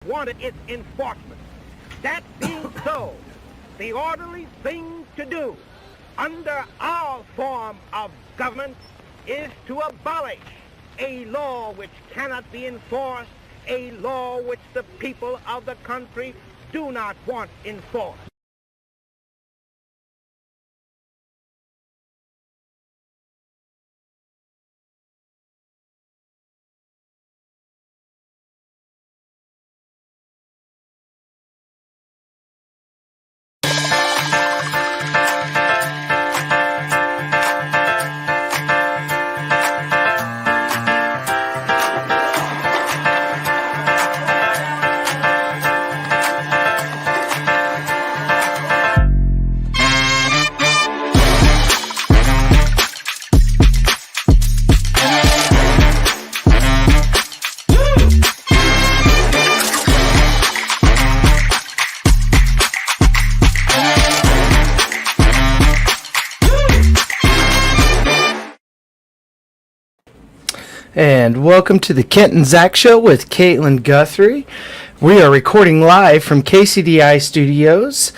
wanted its enforcement. That being so, the orderly thing to do under our form of government is to abolish a law which cannot be enforced, a law which the people of the country do not want enforced. And welcome to the Kent and Zach Show with Caitlyn Guthrie. We are recording live from KCDI Studios.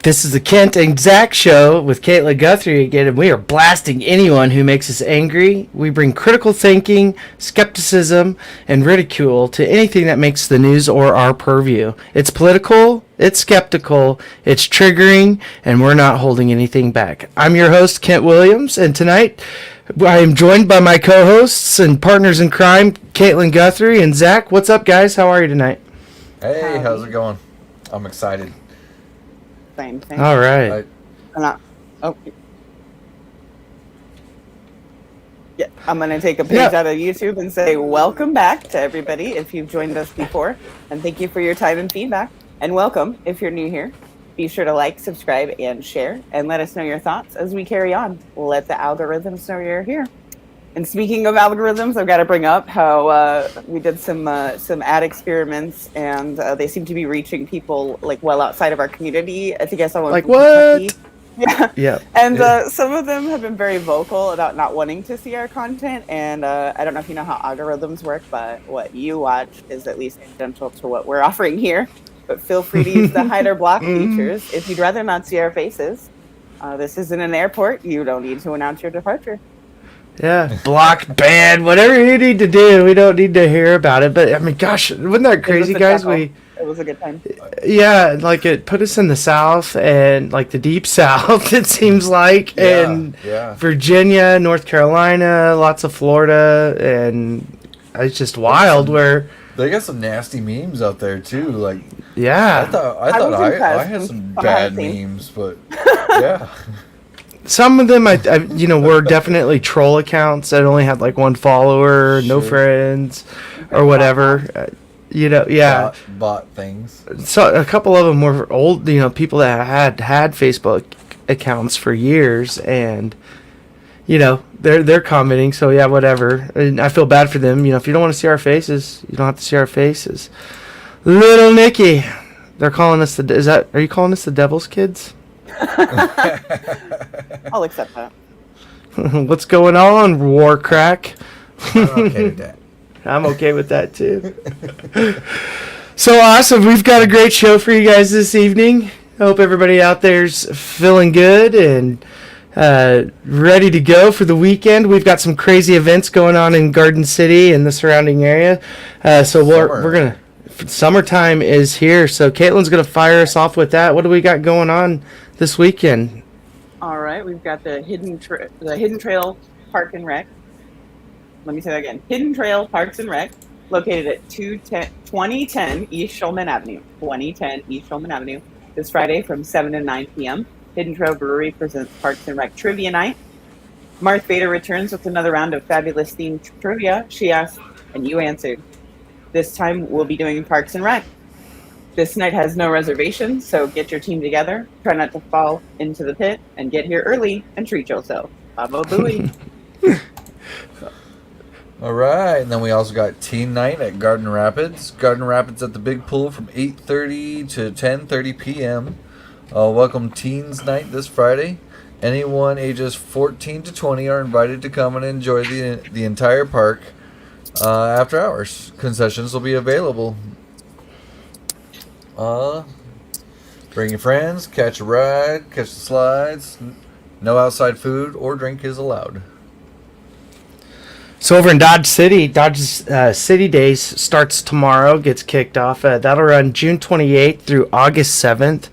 This is the Kent and Zach Show with Caitlyn Guthrie again, and we are blasting anyone who makes us angry. We bring critical thinking, skepticism, and ridicule to anything that makes the news or our purview. It's political, it's skeptical, it's triggering, and we're not holding anything back. I'm your host, Kent Williams, and tonight I am joined by my co-hosts and partners in crime, Caitlyn Guthrie and Zach. What's up, guys? How are you tonight? Hey, how's it going? I'm excited. Same. All right. Yeah, I'm going to take a page out of YouTube and say welcome back to everybody if you've joined us before. And thank you for your time and feedback. And welcome if you're new here. Be sure to like, subscribe, and share. And let us know your thoughts as we carry on. We'll let the algorithms know you're here. And speaking of algorithms, I've got to bring up how we did some ad experiments, and they seem to be reaching people like well outside of our community. I think I saw one. Like what? Yeah. Yeah. And some of them have been very vocal about not wanting to see our content. And I don't know if you know how algorithms work, but what you watch is at least tangential to what we're offering here. But feel free to use the hide or block features if you'd rather not see our faces. This isn't an airport. You don't need to announce your departure. Yeah, block, ban, whatever you need to do. We don't need to hear about it. But I mean, gosh, wasn't that crazy, guys? It was a good time. Yeah, like it put us in the South and like the deep South. It seems like, and Virginia, North Carolina, lots of Florida, and it's just wild. Where they got some nasty memes out there too. Like, yeah, I thought I had some bad memes, but yeah. Some of them, were definitely troll accounts that only had like one follower, no friends, or whatever. Bot things. So a couple of them were old, people that had Facebook accounts for years, and they're commenting. So yeah, whatever. And I feel bad for them. If you don't want to see our faces, you don't have to see our faces. Little Nicky, they're calling us are you calling us the Devil's Kids? I'll accept that. What's going on, Warcrack? I'm okay with that. I'm okay with that too. So awesome. We've got a great show for you guys this evening. I hope everybody out there's feeling good and ready to go for the weekend. We've got some crazy events going on in Garden City and the surrounding area. So we're going to... Summertime is here. So Caitlyn's going to fire us off with that. What do we got going on this weekend? All right. We've got the Hidden Trail Park and Rec. Let me say that again. Hidden Trail Parks and Rec, located at 2010 East Shulman Avenue. 2010 East Shulman Avenue. This Friday from 7 to 9 p.m. Hidden Trail Brewery presents Parks and Rec Trivia Night. Marth Vader returns with another round of fabulous themed trivia. She asked, and you answered. This time we'll be doing Parks and Rec. This night has no reservations, so get your team together. Try not to fall into the pit, and get here early and treat yourself. Bravo, Booey. All right, and then we also got Teen Night at Garden Rapids. Garden Rapids at the Big Pool from 8:30 to 10:30 p.m. Welcome Teens Night this Friday. Anyone ages 14 to 20 are invited to come and enjoy the entire park after hours. Concessions will be available. Bring your friends, catch a ride, catch the slides. No outside food or drink is allowed. So over in Dodge City, City Days starts tomorrow, gets kicked off. That'll run June 28th through August 7th.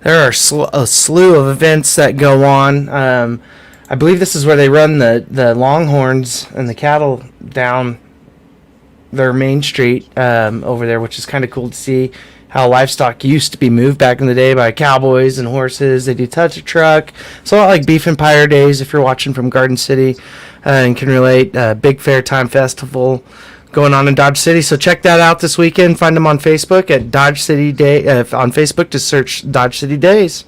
There are a slew of events that go on. I believe this is where they run the Longhorns and the cattle down their main street over there, which is kind of cool to see how livestock used to be moved back in the day by cowboys and horses. They do touch a truck. It's a lot like Beef Empire Days if you're watching from Garden City and can relate. Big Fair Time Festival going on in Dodge City. So check that out this weekend. Find them on Facebook at Dodge City Day. On Facebook, just search Dodge City Days.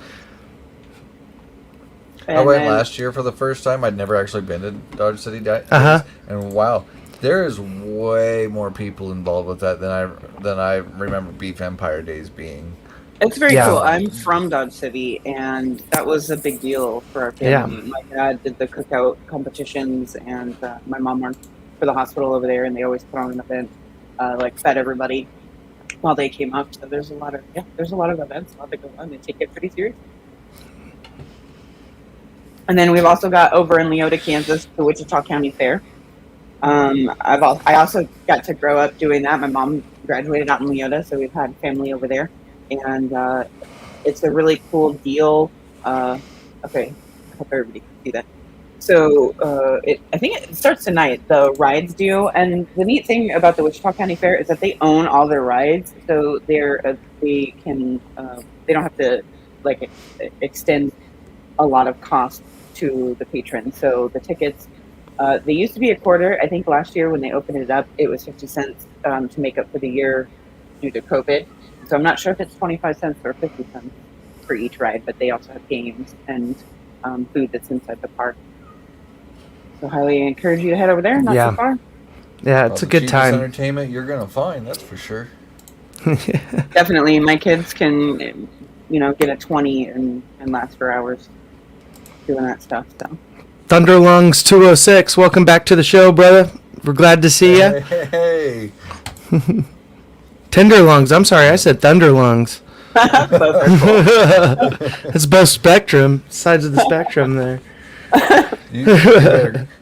I went last year for the first time. I'd never actually been to Dodge City Days. And wow, there is way more people involved with that than I remember Beef Empire Days being. It's very cool. I'm from Dodge City, and that was a big deal for our family. Yeah. My dad did the cookout competitions, and my mom worked for the hospital over there, and they always put on an event, fed everybody while they came up. So there's a lot of events, a lot that go on. They take it pretty serious. And then we've also got over in Leota, Kansas, the Wichita County Fair. I also got to grow up doing that. My mom graduated out in Leota, so we've had family over there, and it's a really cool deal. Okay, I hope everybody can see that. So I think it starts tonight. The rides do, and the neat thing about the Wichita County Fair is that they own all their rides, so they don't have to extend a lot of cost to the patrons. So the tickets. They used to be $0.25. I think last year when they opened it up, it was 50 cents to make up for the year due to COVID. So I'm not sure if it's 25 cents or 50 cents for each ride, but they also have games and food that's inside the park. So highly encourage you to head over there. Not too far. Yeah, it's a good time. Entertainment you're gonna find, that's for sure. Definitely, my kids can, get a 20 and last for hours doing that stuff. So. Thunderlungs 206, welcome back to the show, brother. We're glad to see you. Hey. Tenderlungs. I'm sorry, I said Thunderlungs. It's both sides of the spectrum there.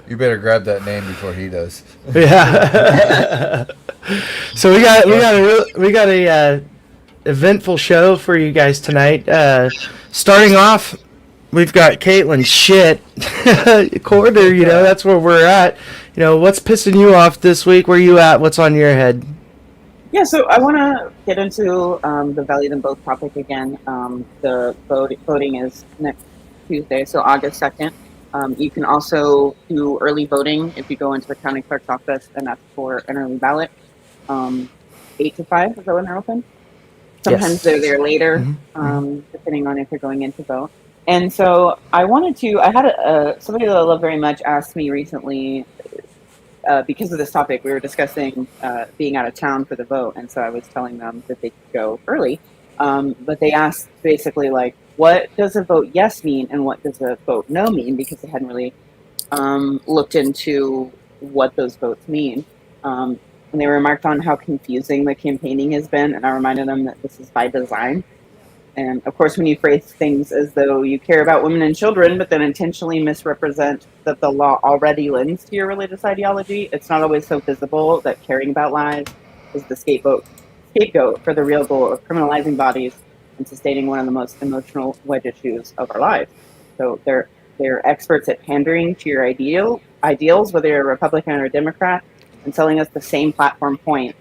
You better grab that name before he does. Yeah. So we got a eventful show for you guys tonight. Starting off, we've got Caitlyn shit quarter. That's where we're at. What's pissing you off this week? Where you at? What's on your head? Yeah, so I want to get into the Value Them Both topic again. The voting is next Tuesday, so August 2nd. You can also do early voting if you go into the county clerk's office and ask for an early ballot. 8 to 5 is that when they're open? Sometimes they're there later, depending on if you're going in to vote. And so I had somebody that I love very much asked me recently, because of this topic, we were discussing being out of town for the vote. And so I was telling them that they could go early. But they asked basically what does a vote yes mean and what does a vote no mean? Because they hadn't really looked into what those votes mean. And they remarked on how confusing the campaigning has been. And I reminded them that this is by design. And of course, when you phrase things as though you care about women and children, but then intentionally misrepresent that the law already lends to your religious ideology, it's not always so visible that caring about lives is the scapegoat for the real goal of criminalizing bodies and sustaining one of the most emotional wedge issues of our lives. So they're experts at pandering to your ideals, whether you're a Republican or a Democrat, and selling us the same platform point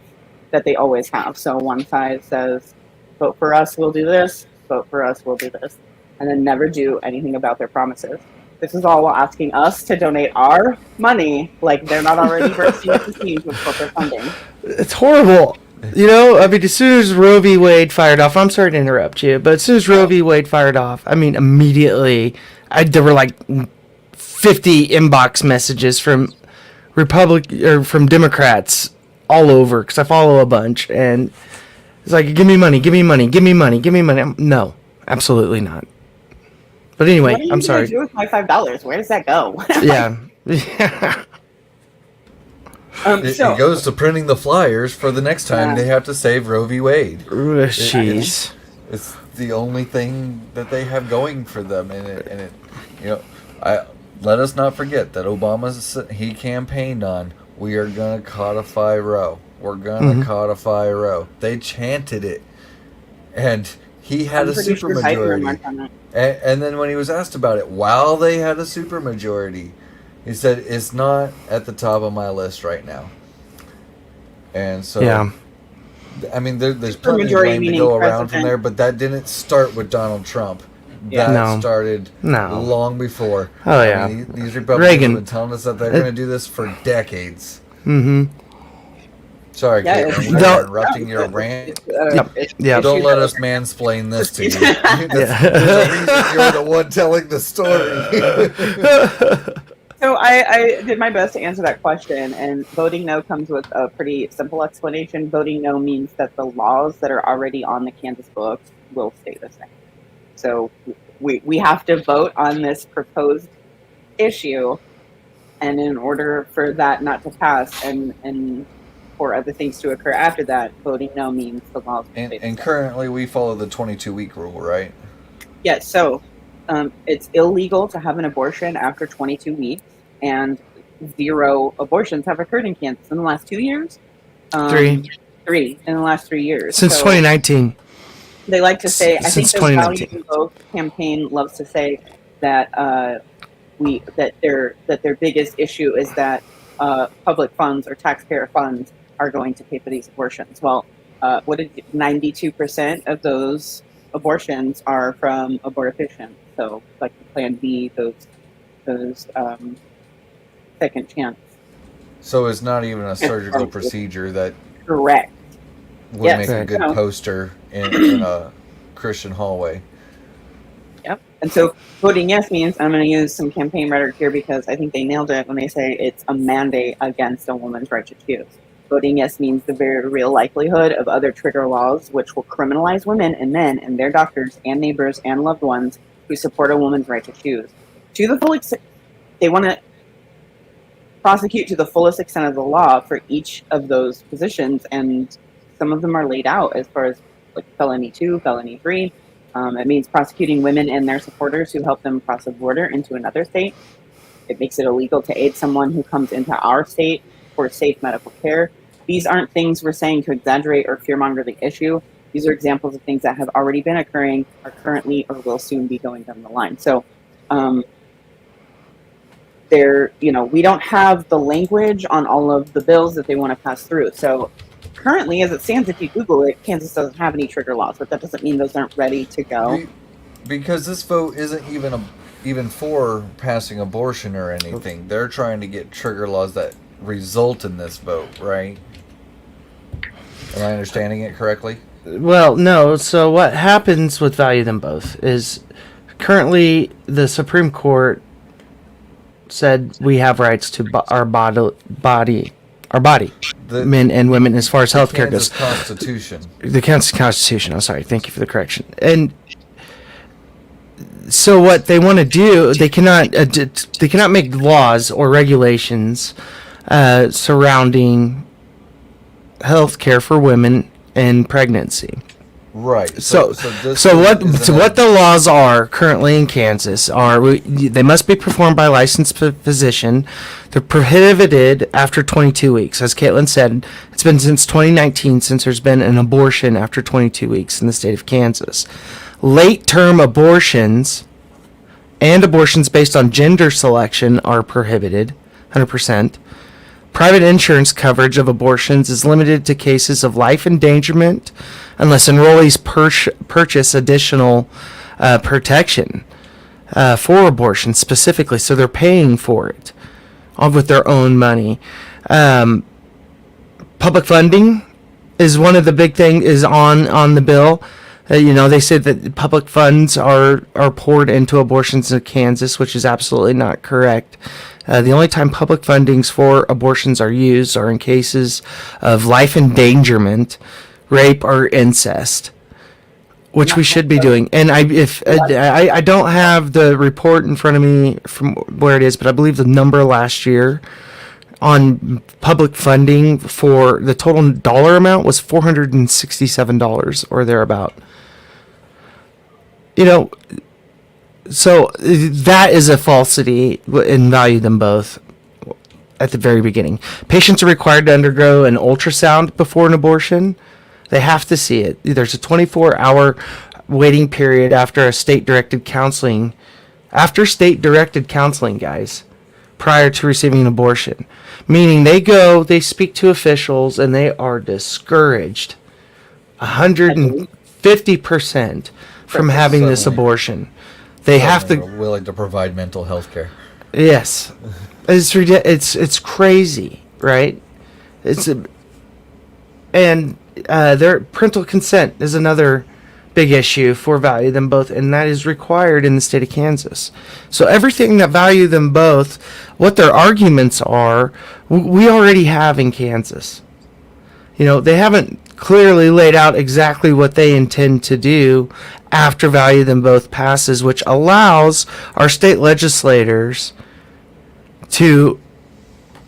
that they always have. So one side says, vote for us, we'll do this. Vote for us, we'll do this. And then never do anything about their promises. This is all while asking us to donate our money like they're not already bursting at the seams with corporate funding. It's horrible. As soon as Roe v. Wade fired off, I'm sorry to interrupt you, but as soon as Roe v. Wade fired off, immediately, there were 50 inbox messages from from Democrats all over, because I follow a bunch, and it's like, give me money, give me money, give me money, give me money. No, absolutely not. But anyway, I'm sorry. What are you going to do with my $5? Where does that go? Yeah. It goes to printing the flyers for the next time they have to save Roe v. Wade. Jeez. It's the only thing that they have going for them, and let us not forget that he campaigned on, we are going to codify Roe. We're going to codify Roe. They chanted it, and he had a supermajority. And then when he was asked about it, while they had a supermajority, he said, it's not at the top of my list right now. And so, I mean, there's plenty of blame to go around from there, but that didn't start with Donald Trump. That started long before. Oh, yeah. I mean, these Republicans have been telling us that they're going to do this for decades. Mm-hmm. Sorry, Caitlyn, we're interrupting your rant. Don't let us mansplain this to you. There's a reason you're the one telling the story. So I did my best to answer that question, and voting no comes with a pretty simple explanation. Voting no means that the laws that are already on the Kansas books will stay the same. So we have to vote on this proposed issue, and in order for that not to pass and for other things to occur after that, voting no means the laws will stay the same. And currently we follow the 22-week rule, right? Yes, so it's illegal to have an abortion after 22 weeks, and 0 abortions have occurred in Kansas in the last 2 years. 3 in the last 3 years. Since 2019. They like to say, I think the 2019. Value Vote campaign loves to say that their biggest issue is that public funds or taxpayer funds are going to pay for these abortions. Well, 92% of those abortions are from abortifacients, so like Plan B, those second chance. So it's not even a surgical procedure that correct would make a good poster in a Christian hallway. Yep. And so voting yes means, I'm going to use some campaign rhetoric here because I think they nailed it when they say it's a mandate against a woman's right to choose. Voting yes means the very real likelihood of other trigger laws which will criminalize women and men and their doctors and neighbors and loved ones who support a woman's right to choose. To the full extent, they want to prosecute to the fullest extent of the law for each of those positions, and some of them are laid out as far as like felony 2, felony 3. It means prosecuting women and their supporters who help them cross a border into another state. It makes it illegal to aid someone who comes into our state for safe medical care. These aren't things we're saying to exaggerate or fearmonger the issue. These are examples of things that have already been occurring, are currently, or will soon be going down the line. So, we don't have the language on all of the bills that they want to pass through. So currently, as it stands, if you Google it, Kansas doesn't have any trigger laws, but that doesn't mean those aren't ready to go. Because this vote isn't even for passing abortion or anything. They're trying to get trigger laws that result in this vote, right? Am I understanding it correctly? Well, no. So what happens with Value Them Both is currently the Supreme Court said we have rights to our body, men and women, as far as healthcare goes. The Kansas Constitution. I'm sorry. Thank you for the correction. And so what they want to do, they cannot make laws or regulations surrounding healthcare for women and pregnancy. Right. So what the laws are currently in Kansas are they must be performed by a licensed physician. They're prohibited after 22 weeks. As Caitlyn said, it's been since 2019 since there's been an abortion after 22 weeks in the state of Kansas. Late-term abortions and abortions based on gender selection are prohibited, 100%. Private insurance coverage of abortions is limited to cases of life endangerment unless enrollees purchase additional protection for abortion specifically. So they're paying for it with their own money. Public funding is one of the big things is on the bill. They said that public funds are poured into abortions in Kansas, which is absolutely not correct. The only time public fundings for abortions are used are in cases of life endangerment, rape, or incest, which we should be doing. And I don't have the report in front of me from where it is, but I believe the number last year on public funding for the total dollar amount was $467 or thereabout. So that is a falsity in Value Them Both at the very beginning. Patients are required to undergo an ultrasound before an abortion. They have to see it. There's a 24-hour waiting period after state-directed counseling, guys, prior to receiving an abortion. Meaning they speak to officials, and they are discouraged 150% from having this abortion. They have to willing to provide mental health care. Yes. It's crazy, right? Their parental consent is another big issue for Value Them Both, and that is required in the state of Kansas. So everything that Value Them Both, what their arguments are, we already have in Kansas. They haven't clearly laid out exactly what they intend to do after Value Them Both passes, which allows our state legislators to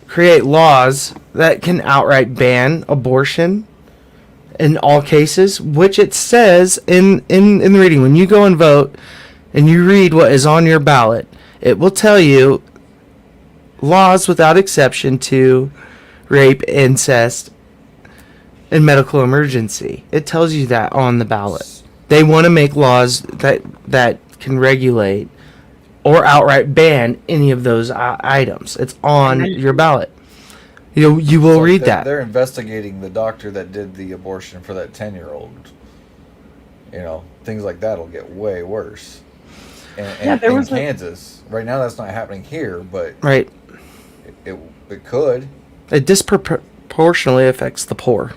create laws that can outright ban abortion in all cases, which it says in the reading. When you go and vote and you read what is on your ballot, it will tell you laws without exception to rape, incest, and medical emergency. It tells you that on the ballot. They want to make laws that can regulate or outright ban any of those items. It's on your ballot. You will read that. They're investigating the doctor that did the abortion for that 10-year-old. Things like that will get way worse. And in Kansas, right now that's not happening here, but right, it could. It disproportionately affects the poor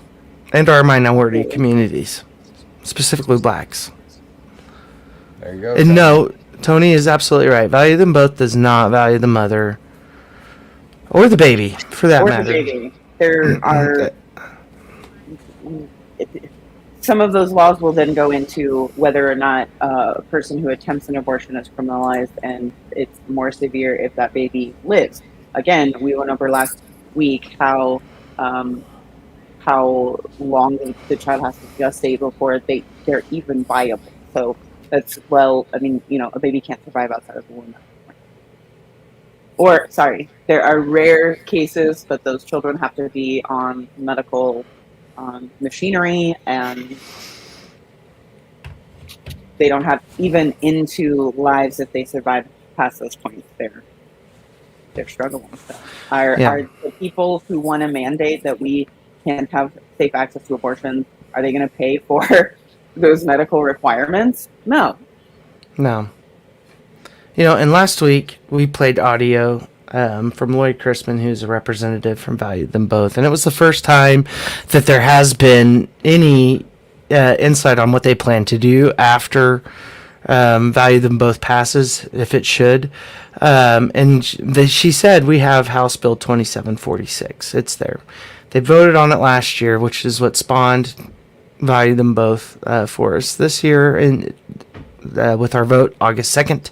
and our minority communities, specifically blacks. There you go. And no, Tony is absolutely right. Value Them Both does not value the mother or the baby, for that matter. The baby. There are some of those laws will then go into whether or not a person who attempts an abortion is criminalized, and it's more severe if that baby lives. Again, we went over last week how long the child has to gestate before they're even viable. So that's, a baby can't survive outside of the womb. Or, there are rare cases, but those children have to be on medical machinery, and they don't have even into lives if they survive past those points. They're struggling with that. Are the people who want to mandate that we can't have safe access to abortion, are they going to pay for those medical requirements? No. And last week we played audio from Lloyd Chrisman, who's a representative from Value Them Both, and it was the first time that there has been any insight on what they plan to do after Value Them Both passes, if it should. She said we have House Bill 2746. It's there. They voted on it last year, which is what spawned Value Them Both for us this year, and with our vote August 2nd.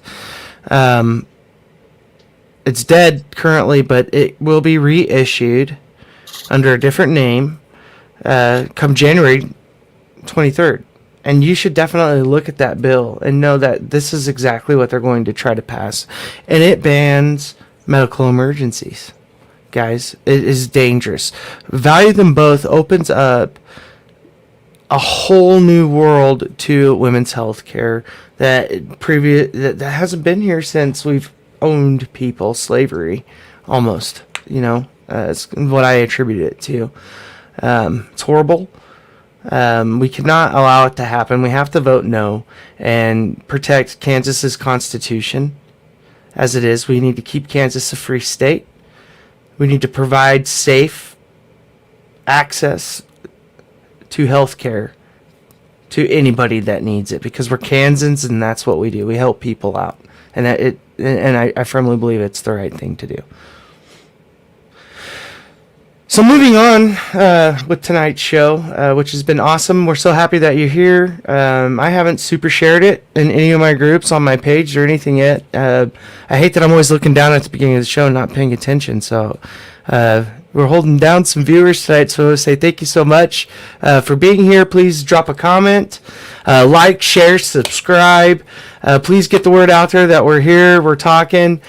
It's dead currently, but it will be reissued under a different name come January 23rd. And you should definitely look at that bill and know that this is exactly what they're going to try to pass. And it bans medical emergencies. Guys, it is dangerous. Value Them Both opens up a whole new world to women's health care that hasn't been here since we've owned people, slavery, almost. It's what I attribute it to. It's horrible. We cannot allow it to happen. We have to vote no and protect Kansas's constitution as it is. We need to keep Kansas a free state. We need to provide safe access to health care to anybody that needs it, because we're Kansans and that's what we do. We help people out, and I firmly believe it's the right thing to do. So moving on with tonight's show, which has been awesome. We're so happy that you're here. I haven't super shared it in any of my groups on my page or anything yet. I hate that I'm always looking down at the beginning of the show and not paying attention. So we're holding down some viewers tonight. So I want to say thank you so much for being here. Please drop a comment, like, share, subscribe. Please get the word out there that we're here. We're talking.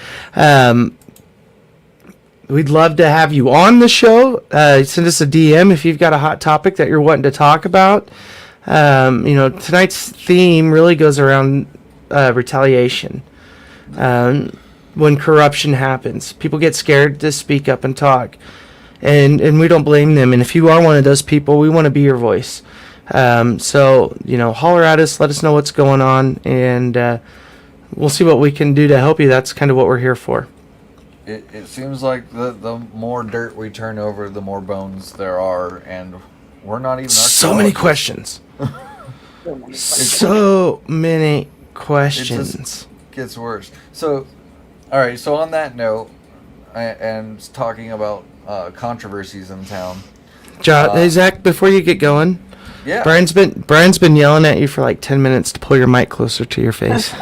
We'd love to have you on the show. Send us a DM if you've got a hot topic that you're wanting to talk about. Tonight's theme really goes around retaliation. When corruption happens, people get scared to speak up and talk, and we don't blame them. And if you are one of those people, we want to be your voice. So holler at us, let us know what's going on, and we'll see what we can do to help you. That's kind of what we're here for. It seems like the more dirt we turn over, the more bones there are, and we're not even so many questions. So many questions. It just gets worse. So, all right. So on that note, and talking about controversies in town, John, hey Zach, before you get going, yeah, Brian's been yelling at you for like 10 minutes to pull your mic closer to your face.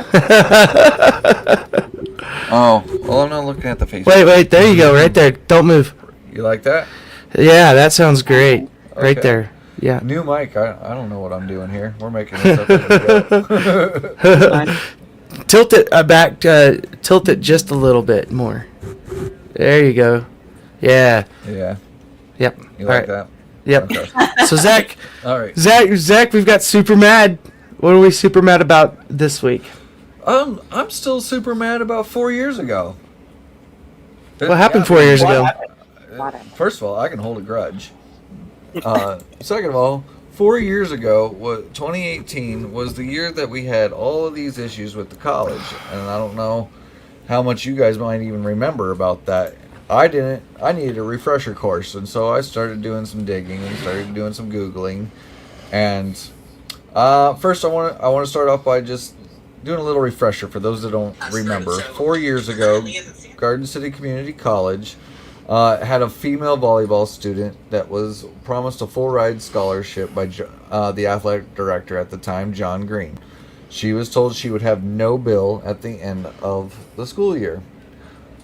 Oh, well, I'm not looking at the face. Wait, there you go, right there. Don't move. You like that? Yeah, that sounds great. Okay. Right there. Yeah. New mic. I don't know what I'm doing here. We're making this up as we go. Tilt it back. Tilt it just a little bit more. There you go. Yeah. Yeah. Yep. You like that? Yep. Okay. So Zach. All right. Zach, we've got super mad. What are we super mad about this week? I'm still super mad about 4 years ago. What happened 4 years ago? First of all, I can hold a grudge. Second of all, 4 years ago, 2018 was the year that we had all of these issues with the college, and I don't know how much you guys might even remember about that. I didn't. I needed a refresher course, and so I started doing some digging and started doing some Googling. And first, I want to start off by just doing a little refresher for those that don't remember. 4 years ago, Garden City Community College had a female volleyball student that was promised a full ride scholarship by the athletic director at the time, John Green. She was told she would have no bill at the end of the school year,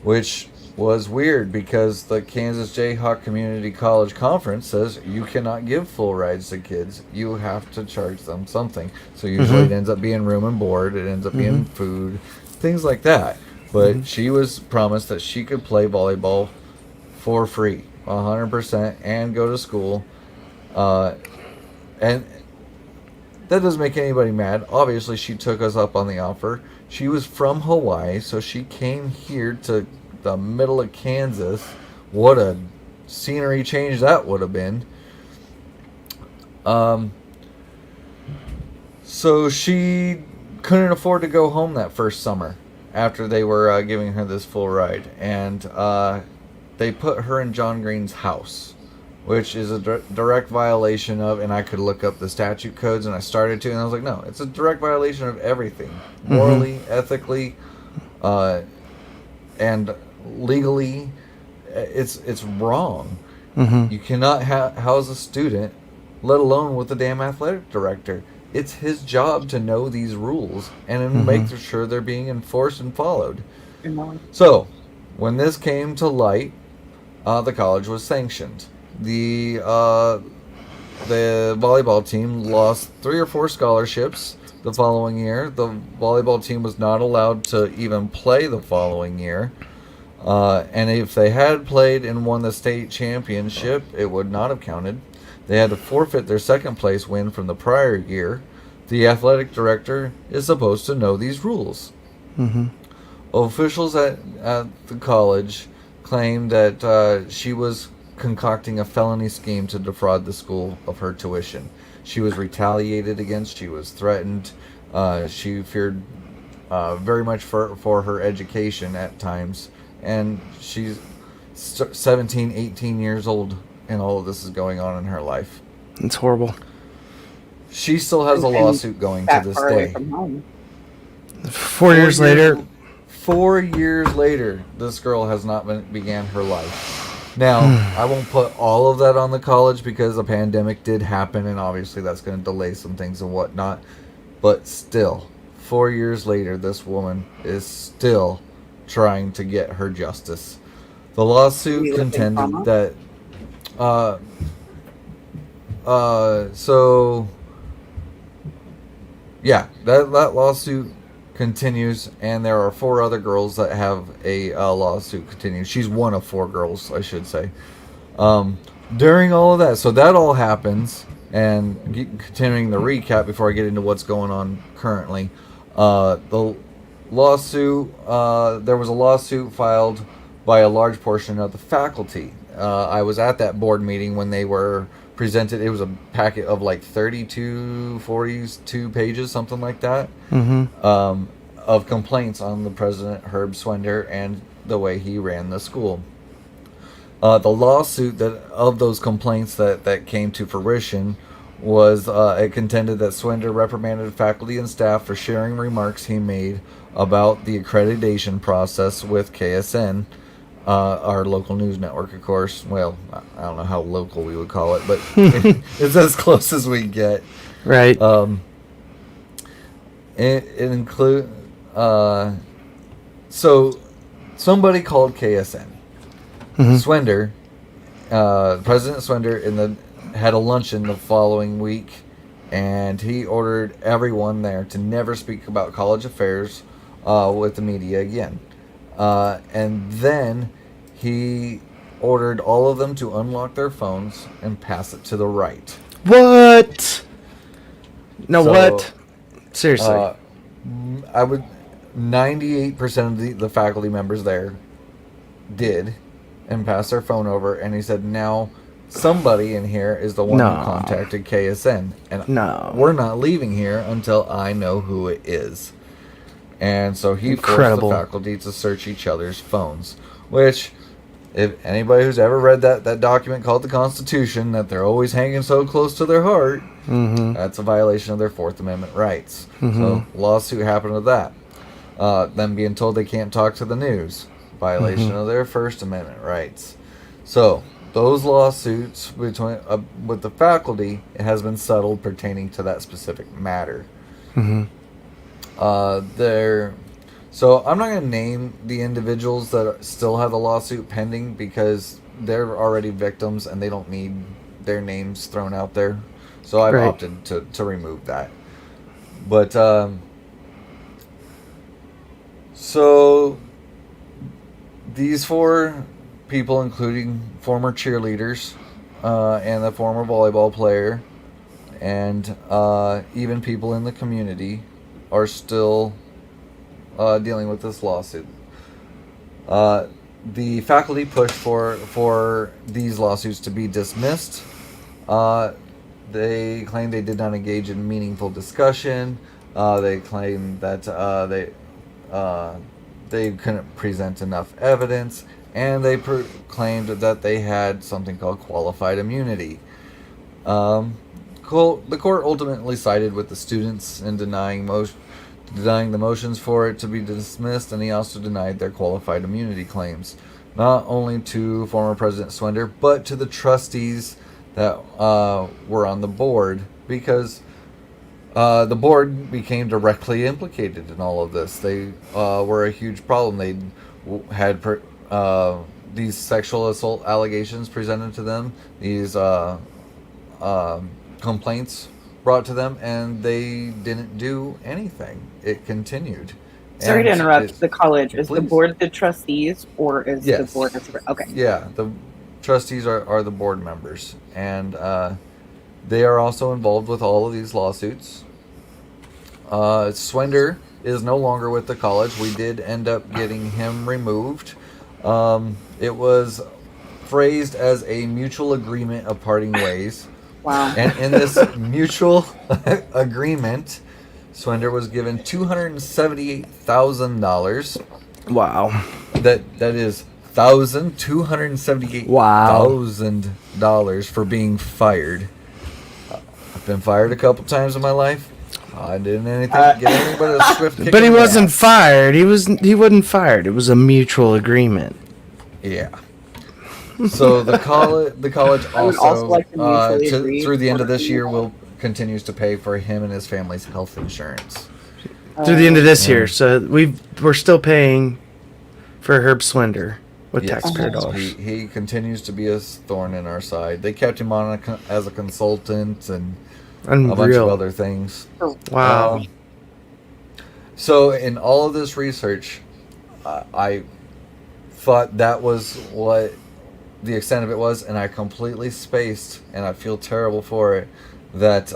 which was weird because the Kansas Jayhawk Community College Conference says you cannot give full rides to kids. You have to charge them something. So usually it ends up being room and board. It ends up being food, things like that. But she was promised that she could play volleyball for free, 100%, and go to school. And that doesn't make anybody mad. Obviously, she took us up on the offer. She was from Hawaii, so she came here to the middle of Kansas. What a scenery change that would have been. So she couldn't afford to go home that first summer after they were giving her this full ride, and they put her in John Green's house, which is a direct violation of, and I could look up the statute codes, and I started to, and I was like, no, it's a direct violation of everything, morally, ethically, and legally. It's wrong. You cannot house a student, let alone with the damn athletic director. It's his job to know these rules and make sure they're being enforced and followed. So, when this came to light, the college was sanctioned. The volleyball team lost 3 or 4 scholarships the following year. The volleyball team was not allowed to even play the following year. And if they had played and won the state championship, it would not have counted. They had to forfeit their second place win from the prior year. The athletic director is supposed to know these rules. Officials at the college claimed that she was concocting a felony scheme to defraud the school of her tuition. She was retaliated against. She was threatened. She feared very much for her education at times. And she's 17, 18 years old, and all of this is going on in her life. It's horrible. She still has a lawsuit going to this day. 4 years later. 4 years later, this girl has not began her life. Now, I won't put all of that on the college because a pandemic did happen, and obviously that's going to delay some things and whatnot. But still, 4 years later, this woman is still trying to get her justice. The lawsuit contended that... that lawsuit continues, and there are 4 other girls that have a lawsuit continue. She's one of 4 girls, I should say. During all of that, so that all happens, and continuing the recap before I get into what's going on currently, the lawsuit, there was a lawsuit filed by a large portion of the faculty. I was at that board meeting when they were presented. It was a packet of like 42 pages, something like that, of complaints on the President Herb Swender and the way he ran the school. The lawsuit of those complaints that came to fruition was it contended that Swender reprimanded faculty and staff for sharing remarks he made about the accreditation process with KSN, our local news network, of course. Well, I don't know how local we would call it, but it's as close as we get. Right. It include so somebody called KSN. Swender, President Swender, had a luncheon the following week, and he ordered everyone there to never speak about college affairs with the media again. And then he ordered all of them to unlock their phones and pass it to the right. What? No, what? Seriously. 98% of the faculty members there did and passed their phone over, and he said, now somebody in here is the one who contacted KSN, and we're not leaving here until I know who it is. And so he forced the faculty to search each other's phones, which, if anybody who's ever read that document called the Constitution that they're always hanging so close to their heart, that's a violation of their Fourth Amendment rights. So lawsuit happened with that. Them being told they can't talk to the news, violation of their First Amendment rights. So those lawsuits between with the faculty, it has been settled pertaining to that specific matter. So I'm not going to name the individuals that still have the lawsuit pending because they're already victims and they don't need their names thrown out there. So I've opted to remove that. But so these 4 people, including former cheerleaders and the former volleyball player, and even people in the community, are still dealing with this lawsuit. The faculty pushed for these lawsuits to be dismissed. They claimed they did not engage in meaningful discussion. They claimed that they couldn't present enough evidence, and they claimed that they had something called qualified immunity. The court ultimately sided with the students in denying the motions for it to be dismissed, and he also denied their qualified immunity claims, not only to former President Swender, but to the trustees that were on the board, because the board became directly implicated in all of this. They were a huge problem. They had these sexual assault allegations presented to them, these complaints brought to them, and they didn't do anything. It continued. Sorry to interrupt. The college, is the board the trustees, or is the board okay? Yeah, the trustees are the board members, and they are also involved with all of these lawsuits. Swender is no longer with the college. We did end up getting him removed. It was phrased as a mutual agreement of parting ways. Wow. And in this mutual agreement, Swender was given $278,000. Wow. That is $278,000 for being fired. I've been fired a couple times in my life. I didn't get anything but a swift kick. But he wasn't fired. He wasn't fired. It was a mutual agreement. Yeah. So the college I would also, like to mutually agree through the end of this for- year will continues to pay for him and his family's health insurance. Through the end of this year, so we're still paying for Herb Swender with Yes, taxpayer yes. dollars. He continues to be a thorn in our side. They kept him on as a consultant and a bunch of Unreal. other things. Wow. So in all of this research, I thought that was what the extent of it was, and I completely spaced, and I feel terrible for it, that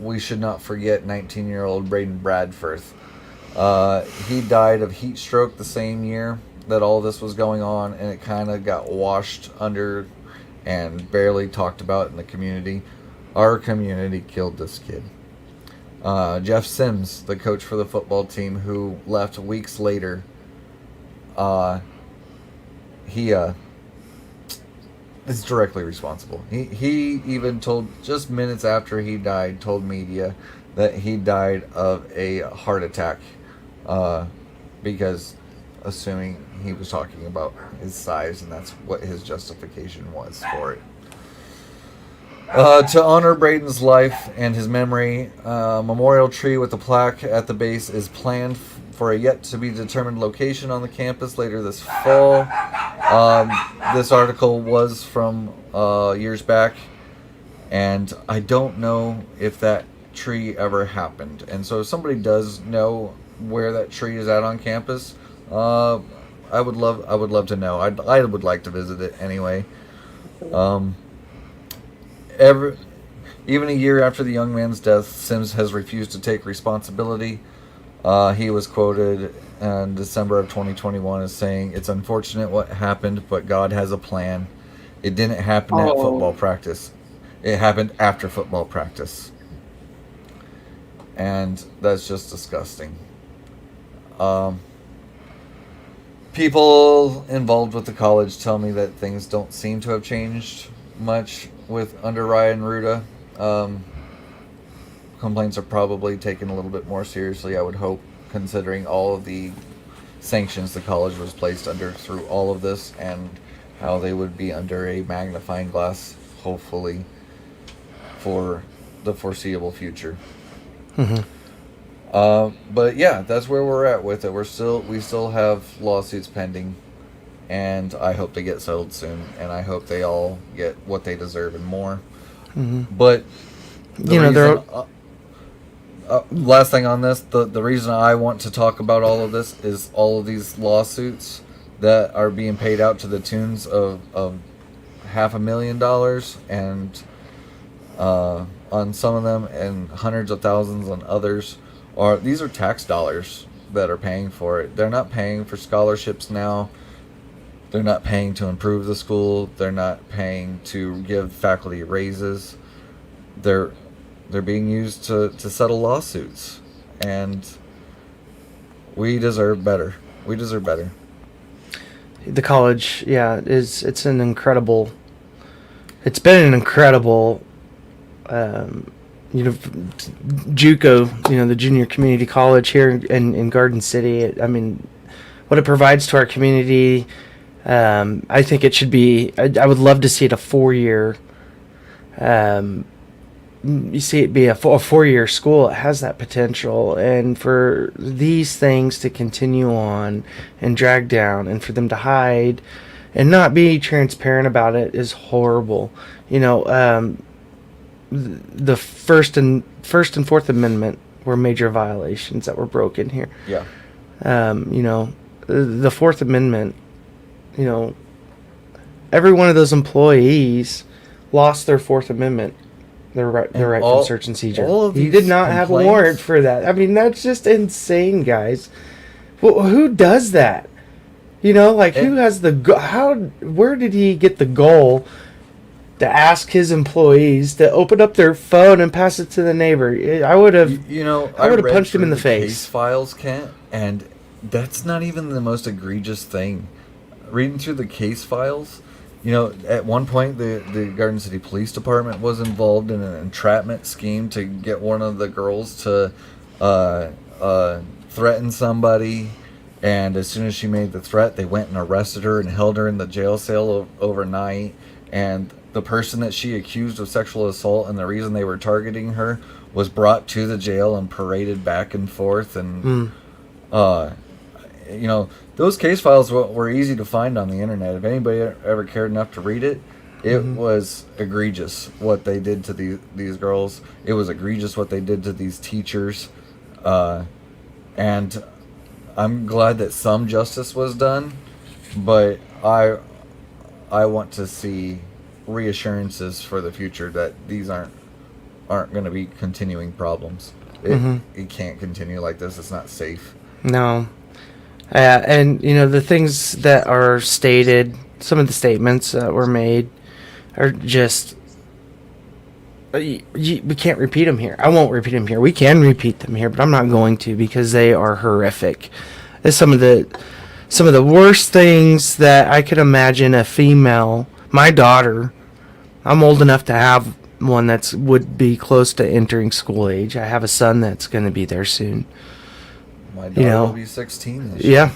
we should not forget 19-year-old Braden Bradforth. He died of heat stroke the same year that all this was going on, and it kind of got washed under and barely talked about in the community. Our community killed this kid. Jeff Sims, the coach for the football team, who left weeks later, he is directly responsible. He even told, just minutes after he died, told media that he died of a heart attack, because assuming he was talking about his size, and that's what his justification was for it. To honor Braden's life and his memory, a memorial tree with a plaque at the base is planned for a yet-to-be-determined location on the campus later this fall. This article was from years back, and I don't know if that tree ever happened. And so if somebody does know where that tree is at on campus, I would love to know. I would like to visit it anyway. Even a year after the young man's death, Sims has refused to take responsibility. He was quoted in December of 2021 as saying, "It's unfortunate what happened, but God has a plan. It didn't happen at football practice. It happened after football practice." And that's just disgusting. People involved with the college tell me that things don't seem to have changed much under Ryan Ruda. Complaints are probably taken a little bit more seriously, I would hope, considering all of the sanctions the college was placed under through all of this, and how they would be under a magnifying glass, hopefully, for the foreseeable future. But yeah, that's where we're at with it. We still have lawsuits pending, and I hope they get settled soon, and I hope they all get what they deserve and more. But last thing on this, the reason I want to talk about all of this is all of these lawsuits that are being paid out to the tunes of $500,000, and on some of them, and hundreds of thousands on others. These are tax dollars that are paying for it. They're not paying for scholarships now. They're not paying to improve the school. They're not paying to give faculty raises. They're being used to settle lawsuits, and we deserve better. We deserve better. The college, it's an incredible. It's been an incredible, JUCO, the junior community college here in Garden City. I mean, what it provides to our community. I think it should be. I would love to see it a 4-year. You see it be a 4-year school. It has that potential, and for these things to continue on and drag down, and for them to hide and not be transparent about it is horrible. The First and Fourth Amendment were major violations that were broken here. Yeah. The Fourth Amendment. Every one of those employees lost their Fourth Amendment. Their right from search and seizure. He did not have a warrant for that. I mean, that's just insane, guys. Well, who does that? Who has where did he get the goal to ask his employees to open up their phone and pass it to the neighbor? I would have punched him in the face. Case files, Kent, and that's not even the most egregious thing. Reading through the case files, at one point the Garden City Police Department was involved in an entrapment scheme to get one of the girls to threaten somebody, And as soon as she made the threat, they went and arrested her and held her in the jail cell overnight. And the person that she accused of sexual assault and the reason they were targeting her was brought to the jail and paraded back and forth. And, you know, those case files were easy to find on the internet. If anybody ever cared enough to read it, it was egregious what they did to these girls. It was egregious what they did to these teachers. And I'm glad that some justice was done, but I want to see reassurances for the future that these aren't going to be continuing problems. It can't continue like this. It's not safe. No. And, you know, the things that are stated, some of the statements that were made are just... we can't repeat them here. I won't repeat them here. We can repeat them here, but I'm not going to because they are horrific. It's some of the worst things that I could imagine a female, my daughter, I'm old enough to have one that would be close to entering school age. I have a son that's going to be there soon. My daughter will be 16 this year. Yeah.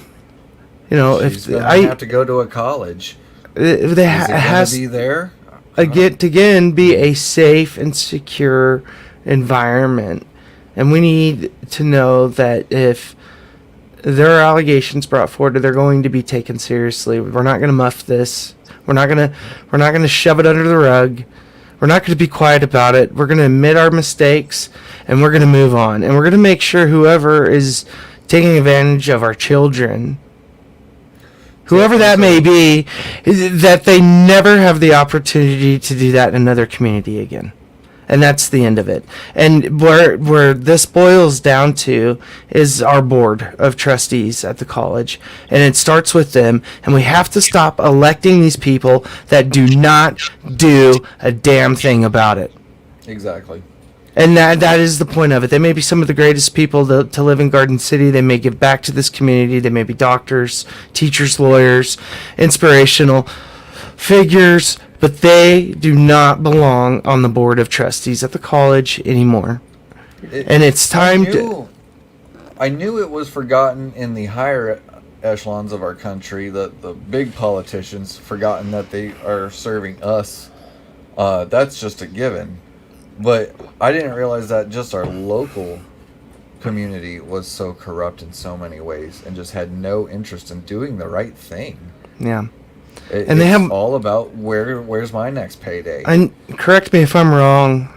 You know, she's going to have to go to a college. It has to be there. Again, be a safe and secure environment. And we need to know that if there are allegations brought forward, they're going to be taken seriously. We're not going to muff this. We're not going to shove it under the rug. We're not going to be quiet about it. We're going to admit our mistakes and we're going to move on. And we're going to make sure whoever is taking advantage of our children, whoever that may be, that they never have the opportunity to do that in another community again. And that's the end of it. And where this boils down to is our board of trustees at the college. And it starts with them. And we have to stop electing these people that do not do a damn thing about it. Exactly. And that is the point of it. They may be some of the greatest people to live in Garden City. They may give back to this community. They may be doctors, teachers, lawyers, inspirational figures, but they do not belong on the board of trustees at the college anymore. And it's time I knew it was forgotten in the higher echelons of our country, the big politicians, forgotten that they are serving us. That's just a given. But I didn't realize that just our local community was so corrupt in so many ways and just had no interest in doing the right thing. Yeah. And they have all about where's my next payday. And correct me if I'm wrong.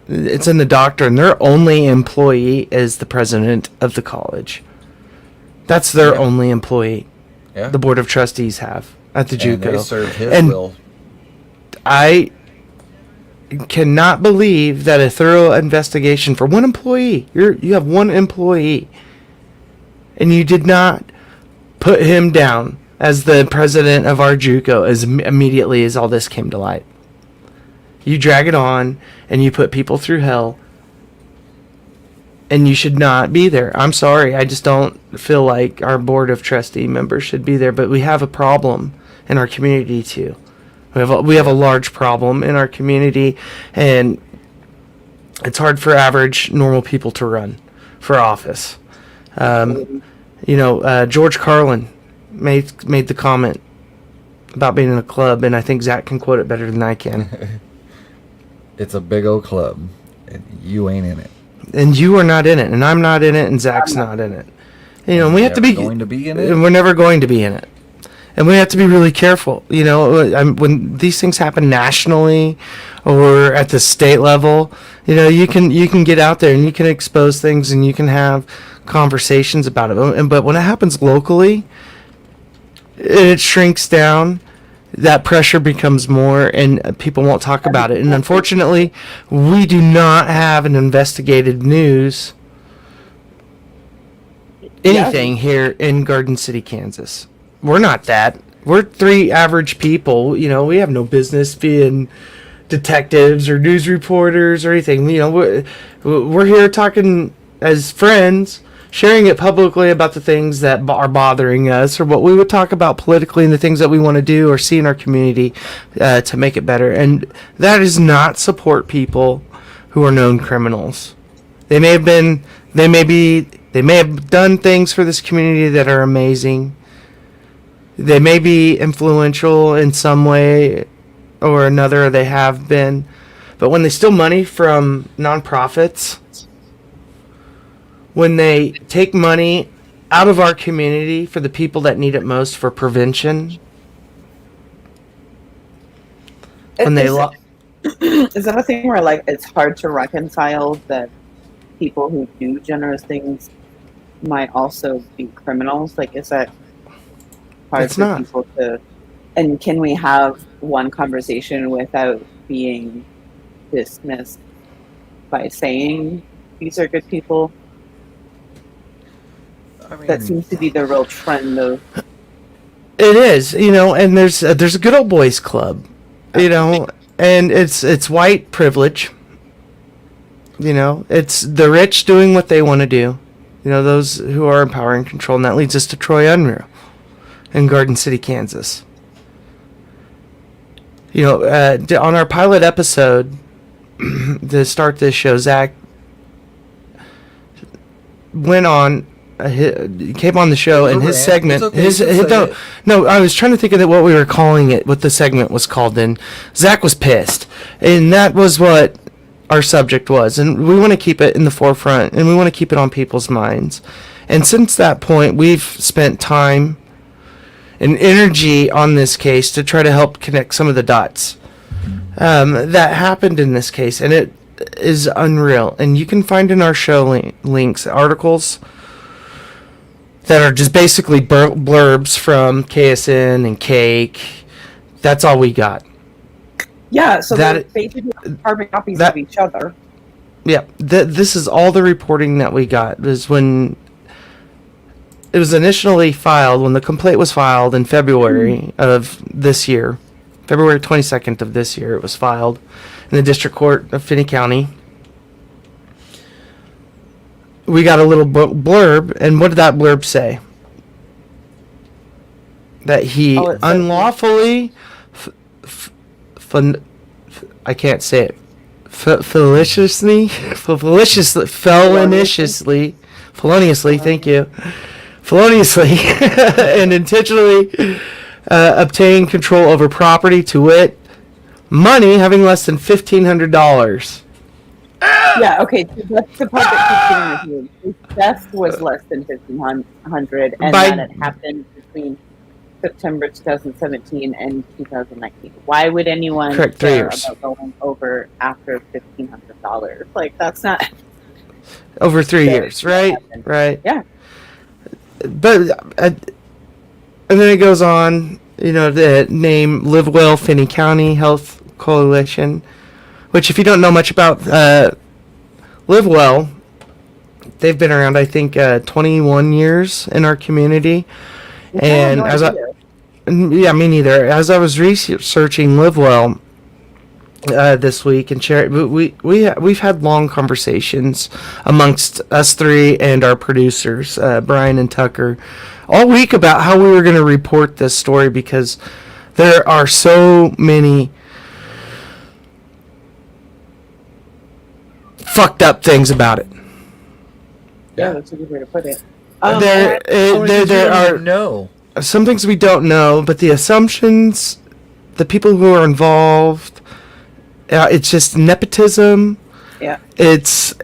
It's in the doctrine. Their only employee is the president of the college. That's their only employee. Yeah. The board of trustees have at the JUCO. And they serve his will. I cannot believe that a thorough investigation for one employee. You have one employee, and you did not put him down as the president of our JUCO as immediately as all this came to light. You drag it on, and you put people through hell, and you should not be there. I'm sorry, I just don't feel like our board of trustee members should be there, but we have a problem in our community too. We have a large problem in our community, and it's hard for average, normal people to run for office. George Carlin made the comment about being in a club, and I think Zach can quote it better than I can. It's a big old club, and you ain't in it. And you are not in it, and I'm not in it, and Zach's not in it. You know, we have to be going to be in it. And we're never going to be in it. And we have to be really careful. You know, when these things happen nationally or at the state level, you know, you can get out there and you can expose things and you can have conversations about it. But when it happens locally, it shrinks down. That pressure becomes more, and people won't talk about it. And unfortunately, we do not have an investigative news anything here in Garden City, Kansas. We're not that. We're three average people. You know, we have no business being detectives or news reporters or anything. You know, we're here talking as friends, sharing it publicly about the things that are bothering us or what we would talk about politically and the things that we want to do or see in our community to make it better. And that does not support people who are known criminals. They may be They may have done things for this community that are amazing. They may be influential in some way or another, they have been. But when they steal money from nonprofits, when they take money out of our community for the people that need it most for prevention, when they is that a thing where like it's hard to reconcile that people who do generous things might also be criminals? Like, is that hard It's for not. people to? And can we have one conversation without being dismissed by saying these are good people? I mean, That seems to be the real trend of. It is, and there's a good old boys club, and it's white privilege. It's the rich doing what they want to do. Those who are in power and control, and that leads us to Troy Unruh in Garden City, Kansas. On our pilot episode to start this show, Zach went on. Came on the show, and his segment. I was trying to think of what we were calling it, what the segment was called. And Zach was pissed, and that was what our subject was. And we want to keep it in the forefront, and we want to keep it on people's minds. And since that point, we've spent time and energy on this case to try to help connect some of the dots that happened in this case, and it is unreal. And you can find in our show links articles that are just basically blurbs from KSN and Cake. That's all we got. Yeah, so they're basically carbon copies of each other. Yeah, this is all the reporting that we got. Is when it was initially filed, when the complaint was filed in February of this year, February 22nd of this year, it was filed in the District Court of Finney County. We got a little blurb, and what did that blurb say? That he unlawfully, I can't say it, feloniously, thank you, feloniously, and intentionally obtain control over property, to wit, money having less than $1,500. Yeah, okay, so that's the part that keeps getting reviewed. His death was less than $1,500, and that it happened between September 2017 and 2019. Why would anyone care about going over after $1,500? Like, that's not... Over 3 years, right? Right. Yeah. But, and then it goes on, the name LiveWell Finney County Health Coalition, which, if you don't know much about LiveWell, they've been around, I think, 21 years in our community. And me neither. As I was researching LiveWell this week and we've had long conversations amongst us three and our producers, Brian and Tucker, all week about how we were going to report this story, because there are so many fucked up things about it. Yeah, that's a good way to put it. There are some things we don't know, but the assumptions, the people who are involved, it's just nepotism. Yeah. It's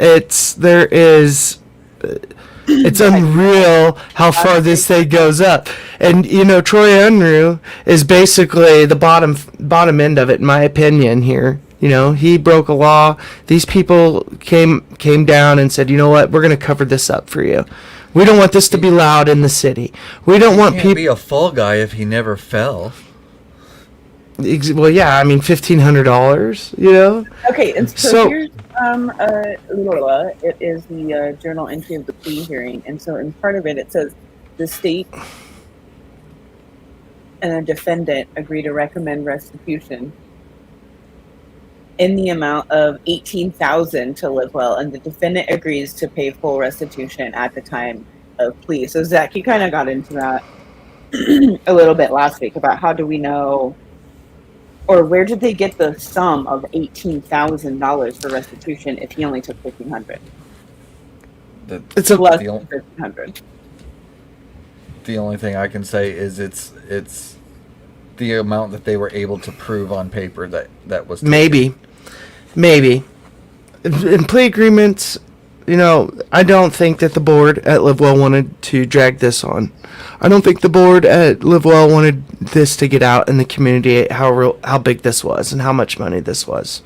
unreal how far this thing goes up. And, Troy Unruh is basically the bottom end of it, in my opinion, here. He broke a law. These people came down and said, you know what, we're going to cover this up for you. We don't want this to be loud in the city. We don't want people... be a fall guy if he never fell. Well, yeah, I mean, $1,500, Okay, and so here's it is the journal entry of the plea hearing. And so in part of it, it says the state and a defendant agree to recommend restitution in the amount of $18,000 to LiveWell, and the defendant agrees to pay full restitution at the time of plea. So Zach, you kind of got into that a little bit last week about how do we know, or where did they get the sum of $18,000 for restitution if he only took $1,500? It's a Plus the, 1,500. the only thing I can say is it's the amount that they were able to prove on paper that was taken. maybe in plea agreements. I don't think that the board at LiveWell wanted to drag this on. I don't think the board at LiveWell wanted this to get out in the community, how big this was and how much money this was.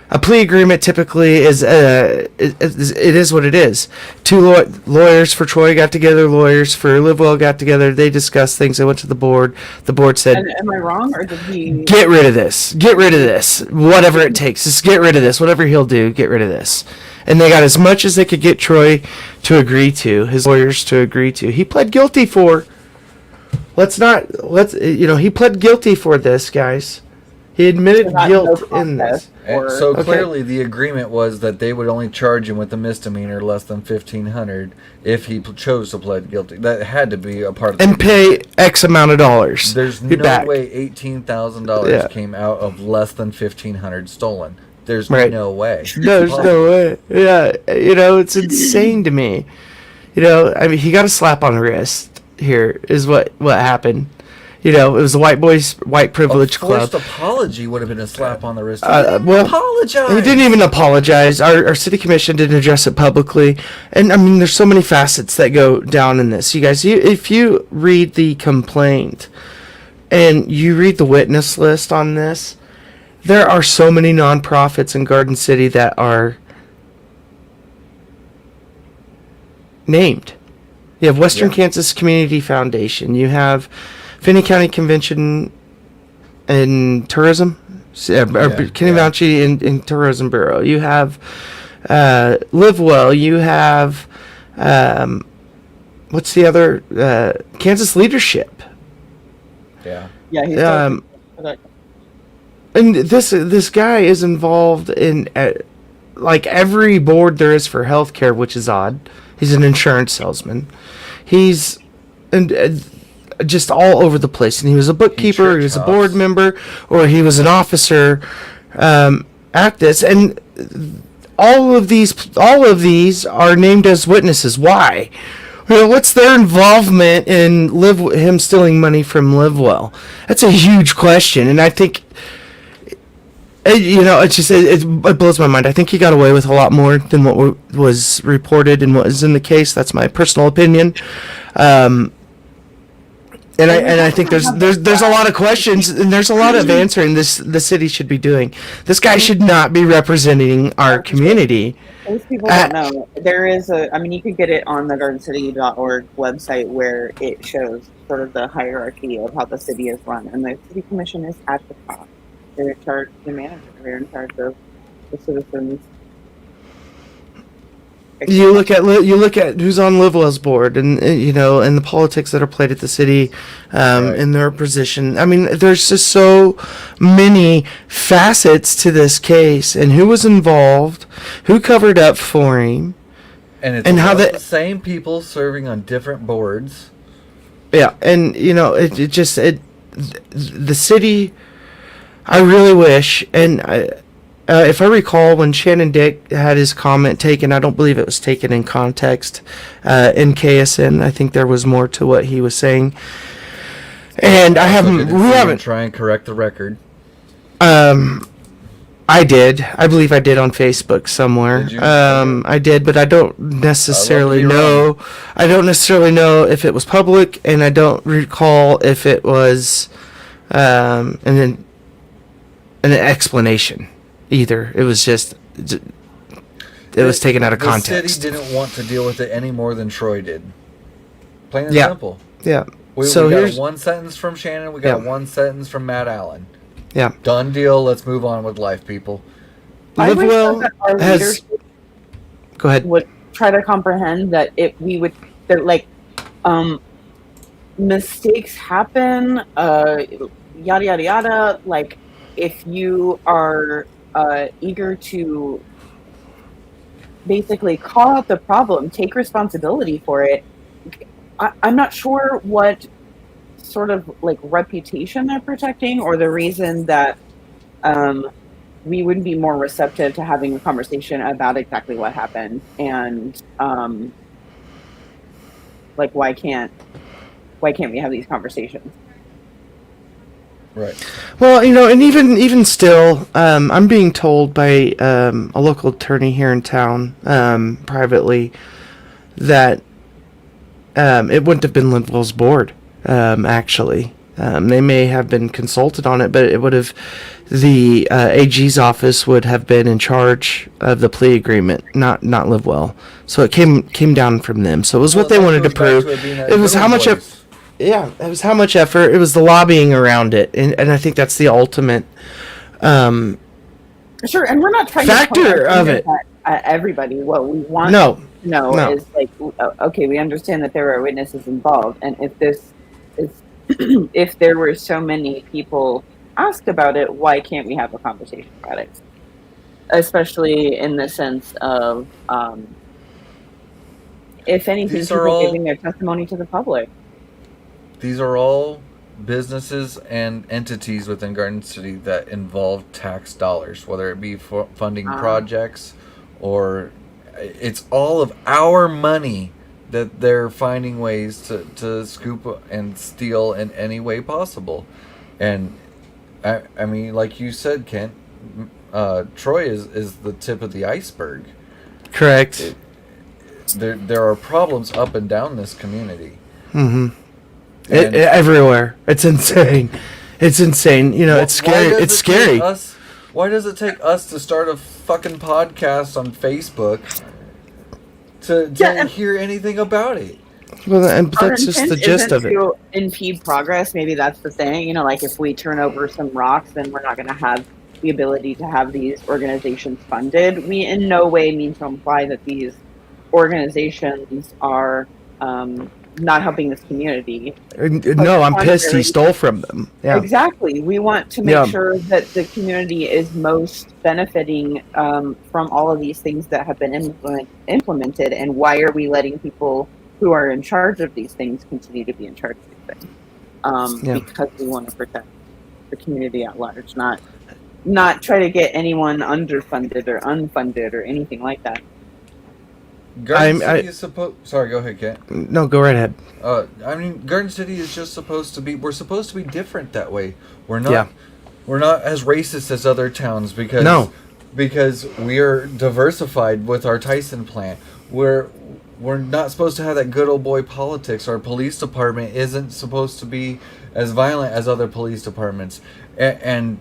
A plea agreement typically is it is what it is. Two lawyers for Troy got together, lawyers for LiveWell got together. They discussed things. They went to the board. The board said, And am I wrong, or did he? "Get rid of this. Get rid of this. Whatever it takes. Just get rid of this. Whatever he'll do, get rid of this." And they got as much as they could get Troy to agree to, his lawyers to agree to. He pled guilty for. He pled guilty for this, guys. He admitted guilt in this. And so clearly, the agreement was that they would only charge him with a misdemeanor less than $1,500 if he chose to plead guilty. That had to be a part of the and pay X amount of dollars. There's no way $18,000 came out of less than $1,500 stolen. There's no way. There's no way. Yeah, it's insane to me. I mean, he got a slap on the wrist. Here is what happened. It was a white privilege club. Forced apology would have been a slap on the wrist. Apologize. He didn't even apologize. Our city commission didn't address it publicly. And I mean, there's so many facets that go down in this. You guys, if you read the complaint and you read the witness list on this, there are so many nonprofits in Garden City that are named. You have Western Kansas Community Foundation. You have Finney County Convention and Tourism, Kennewaunchee and Tourism Bureau. You have LiveWell. You have what's the other? Kansas Leadership. Yeah. Yeah. And this guy is involved in like every board there is for healthcare, which is odd. He's an insurance salesman. He's just all over the place, and he was a bookkeeper, he was a board member, or he was an officer at this. And all of these are named as witnesses. Why? What's their involvement in him stealing money from LiveWell? That's a huge question, and I think it blows my mind. I think he got away with a lot more than what was reported and what is in the case. That's my personal opinion. And I think there's a lot of questions and there's a lot of answering the city should be doing. This guy should not be representing our community. Most people don't know. There is you could get it on the gardencity.org website where it shows sort of the hierarchy of how the city is run, and the city commission is at the top. They're in charge of the manager. They're in charge of the citizens. You look at who's on LiveWell's board, and and the politics that are played at the city, in their position. I mean, there's just so many facets to this case, and who was involved, who covered up for him, and how the same people serving on different boards. Yeah, and the city. I really wish, and if I recall, when Shannon Dick had his comment taken, I don't believe it was taken in context in KSN. I think there was more to what he was saying, and I haven't try and correct the record. I did. I believe I did on Facebook somewhere. I did, but I don't necessarily know. I don't necessarily know if it was public, and I don't recall if it was, an explanation either. It was just it was taken out of context. The city didn't want to deal with it any more than Troy did. Plain and simple. Yeah. We got one sentence from Shannon. We got one sentence from Matt Allen. Yeah. Done deal. Let's move on with life, people. LiveWell has. Go ahead. Would try to comprehend that mistakes happen. Yada yada yada. Like, if you are eager to basically call out the problem, take responsibility for it, I'm not sure what sort of reputation they're protecting, or the reason that we would be more receptive to having a conversation about exactly what happened and like why can't we have these conversations? Right. Well, and even still, I'm being told by a local attorney here in town, privately, that it wouldn't have been LiveWell's board, actually. They may have been consulted on it, but it would have, the AG's office would have been in charge of the plea agreement, not LiveWell. So it came down from them. So it was what they wanted to prove. It was how much it was how much effort. It was the lobbying around it, and I think that's the ultimate sure. And we're not trying factor to of it. Everybody, what we want No. to know is like, okay, we understand that there are witnesses involved, and if this is if there were so many people asked about it, why can't we have a conversation about it? Especially in the sense of, if anything, people giving their testimony to the public. These are all businesses and entities within Garden City that involve tax dollars, whether it be for funding projects or it's all of our money that they're finding ways to scoop and steal in any way possible. And I mean, like you said, Kent, Troy is the tip of the iceberg. Correct. There are problems up and down this community. Mm-hmm. Everywhere. It's insane. It's insane. It's scary. It's scary. Why does it take us to start a fucking podcast on Facebook to hear anything about it? Well, and that's just the gist of it. To impede progress. Maybe that's the thing. Like if we turn over some rocks, then we're not going to have the ability to have these organizations funded. We in no way mean to imply that these organizations are not helping this community. No, I'm pissed he stole from them. Yeah. Exactly. We want to make sure that the community is most benefiting from all of these things that have been implemented, and why are we letting people who are in charge of these things continue to be in charge of these things? Because we want to protect the community at large, not try to get anyone underfunded or unfunded or anything like that. Garden City is supposed... Sorry, go ahead, Kent. No, go right ahead. I mean, Garden City is just supposed to be... We're supposed to be different that way. We're not as racist as other towns because we are diversified with our Tyson plant. We're not supposed to have that good old boy politics. Our police department isn't supposed to be as violent as other police departments. And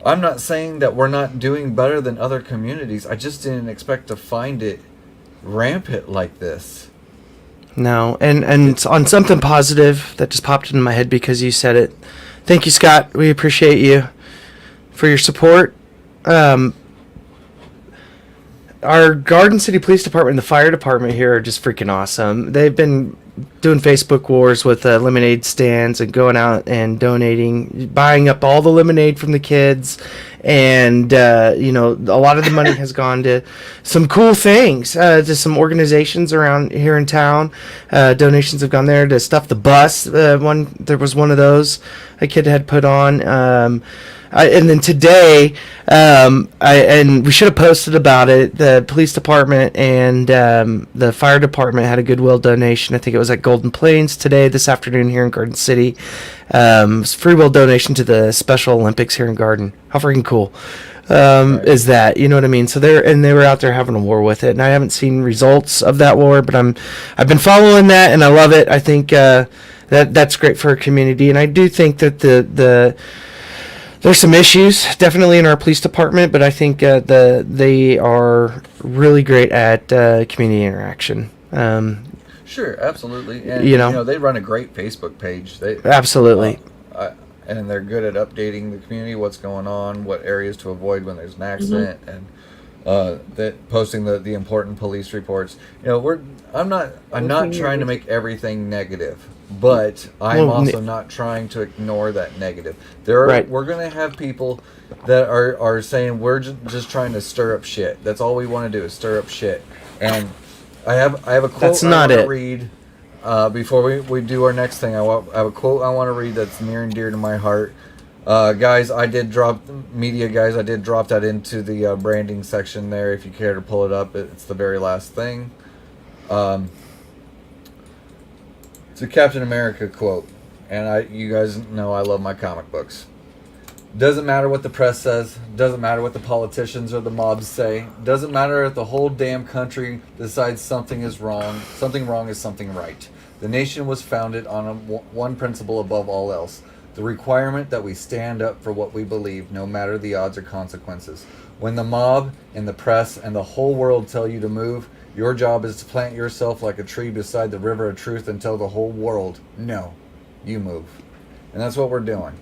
I'm not saying that we're not doing better than other communities. I just didn't expect to find it rampant like this. No, and on something positive that just popped into my head because you said it. Thank you, Scott. We appreciate you for your support. Our Garden City Police Department and the fire department here are just freaking awesome. They've been doing Facebook wars with lemonade stands and going out and donating, buying up all the lemonade from the kids. And, a lot of the money has gone to some cool things, to some organizations around here in town. Donations have gone there to stuff the bus. There was one of those a kid had put on. And then today, and we should have posted about it. The police department and the fire department had a Goodwill donation. I think it was at Golden Plains this afternoon here in Garden City. It's a free will donation to the Special Olympics here in Garden. How freaking cool is that? You know what I mean? So they were out there having a war with it, and I haven't seen results of that war, but I've been following that, and I love it. I think that's great for our community, and I do think that there's some issues definitely in our police department, but I think they are really great at community interaction. Sure, absolutely, and they run a great Facebook page. Absolutely, and they're good at updating the community, what's going on, what areas to avoid when there's an accident, and posting the important police reports. I'm not trying to make everything negative. But I'm also not trying to ignore that negative. We're going to have people that are saying we're just trying to stir up shit. That's all we want to do is stir up shit. And I have a quote that's not I want to read before we do our next thing. I have a quote I want to read that's near and dear to my heart. Guys, I did drop that into the branding section there. If you care to pull it up, it's the very last thing. It's a Captain America quote, and you guys know I love my comic books. Doesn't matter what the press says. Doesn't matter what the politicians or the mobs say. Doesn't matter if the whole damn country decides something is wrong. Something wrong is something right. The nation was founded on one principle above all else. The requirement that we stand up for what we believe, no matter the odds or consequences. When the mob and the press and the whole world tell you to move, your job is to plant yourself like a tree beside the river of truth and tell the whole world, no, you move. And that's what we're doing.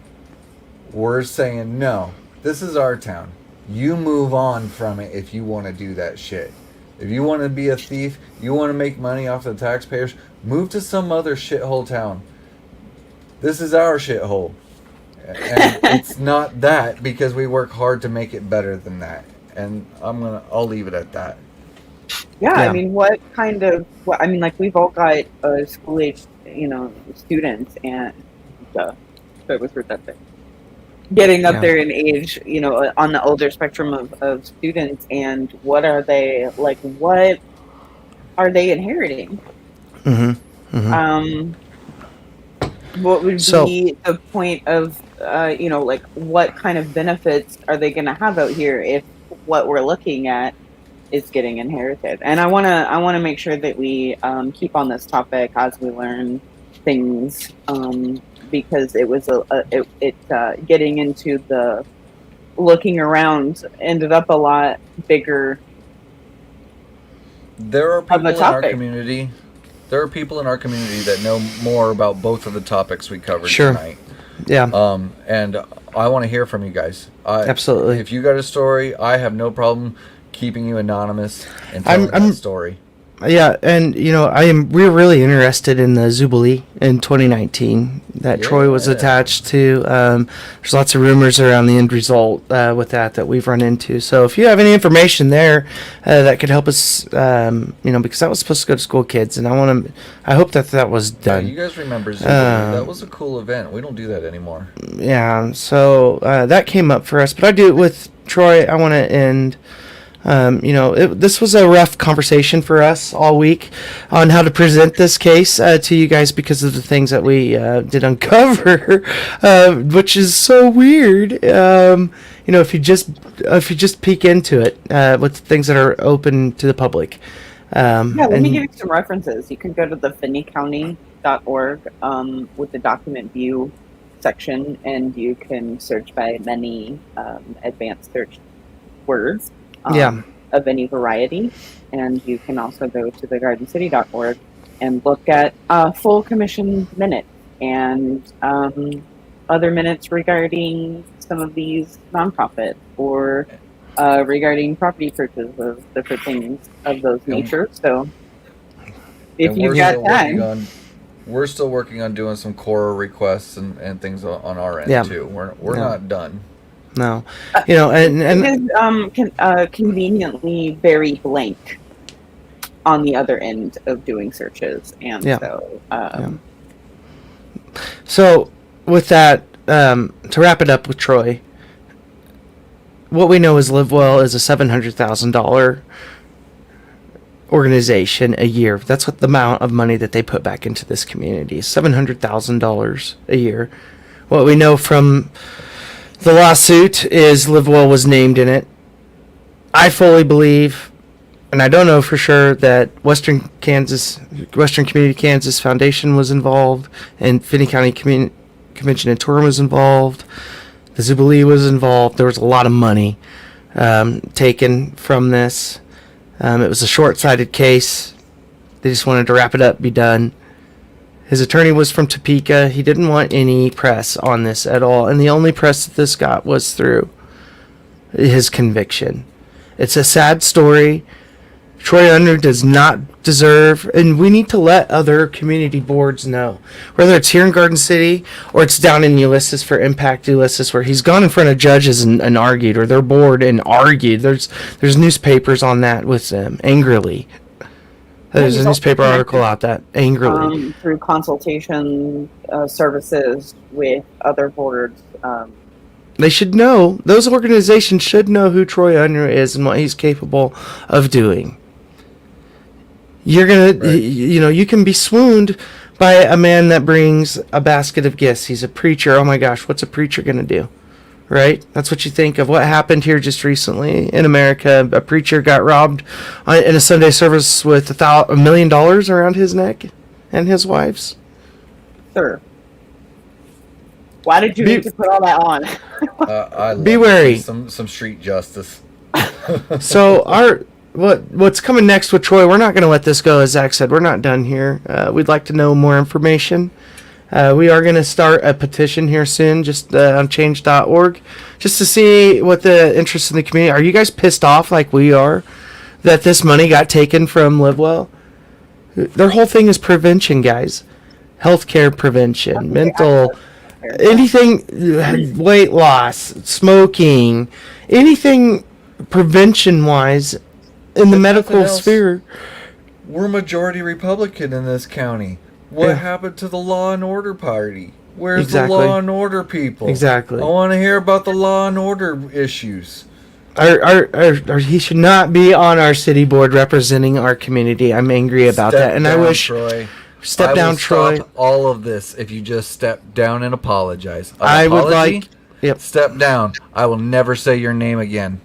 We're saying, no, this is our town. You move on from it if you want to do that shit. If you want to be a thief, you want to make money off the taxpayers, move to some other shithole town. This is our shithole. And it's not that, because we work hard to make it better than that. And I'll leave it at that. Yeah, I mean, we've all got school-age, students, and that was redundant. Getting up there in age, on the older spectrum of students, and what are they inheriting? Mm-hmm. Mm-hmm. What would be the point of, what kind of benefits are they going to have out here if what we're looking at is getting inherited? And I want to make sure that we keep on this topic as we learn things, because it was getting into the looking around ended up a lot bigger. There are people in our community. There are people in our community that know more about both of the topics we covered tonight. Yeah. And I want to hear from you guys. Absolutely. If you got a story, I have no problem keeping you anonymous and telling that story. Yeah, and we're really interested in the Zoobalee in 2019 that Troy was attached to. There's lots of rumors around the end result with that we've run into. So if you have any information there that could help us, because that was supposed to go to school kids, and I hope that was done. Yeah, you guys remember Zoobalee? That was a cool event. We don't do that anymore. Yeah, so that came up for us, but I do it with Troy. I want to end. This was a rough conversation for us all week on how to present this case to you guys because of the things that we did uncover, which is so weird. If you just peek into it with things that are open to the public. Let me give you some references. You can go to the finneycounty.org with the document view section, and you can search by many advanced search words. Of any variety, and you can also go to the gardencity.org and look at full commission minutes and other minutes regarding some of these nonprofits or regarding property purchases of different things of those nature. So if you've got time, we're still working on doing some core requests and things on our end too. We're not done. No, and it is conveniently very blank on the other end of doing searches, and so with that, to wrap it up with Troy, what we know is LiveWell is a $700,000 organization a year. That's what the amount of money that they put back into this community, $700,000 a year. What we know from the lawsuit is LiveWell was named in it. I fully believe, and I don't know for sure, that Western Community Kansas Foundation was involved, and Finney County Convention and Tourism was involved. The Zoobalee was involved. There was a lot of money taken from this. It was a short-sighted case. They just wanted to wrap it up, be done. His attorney was from Topeka. He didn't want any press on this at all. And the only press that this got was through his conviction. It's a sad story. Troy Unruh does not deserve, and we need to let other community boards know, whether it's here in Garden City or it's down in Ulysses for Impact Ulysses, where he's gone in front of judges and argued, or their board and argued. There's newspapers on that with them angrily. There's a newspaper article out that angrily through consultation services with other boards They should know. Those organizations should know who Troy Unruh is and what he's capable of doing. You're gonna, Right. you can be swooned by a man that brings a basket of gifts. He's a preacher. Oh my gosh, what's a preacher gonna do? Right? That's what you think of what happened here just recently in America. A preacher got robbed in a Sunday service with $1 million around his neck and his wife's. Sir, why did you need to put all that on? I love Be wary. Some street justice. So what's coming next with Troy? We're not going to let this go. As Zach said, we're not done here. We'd like to know more information. We are going to start a petition here soon, just on change.org, just to see what the interest in the community. Are you guys pissed off like we are that this money got taken from LiveWell? Their whole thing is prevention, guys. Healthcare prevention, mental, anything, weight loss, smoking, anything prevention-wise in the If medical nothing else, sphere. We're majority Republican in this county. What Yeah. happened to the law and order party? Where's Exactly. the law and order people? Exactly. I want to hear about the law and order issues. He should not be on our city board representing our community. I'm angry about Step that, and I down, wish Troy. step I down, will Troy. Stop all of this if you just step down and apologize. An I would apology? like, yep, Step down. I will never say your name again.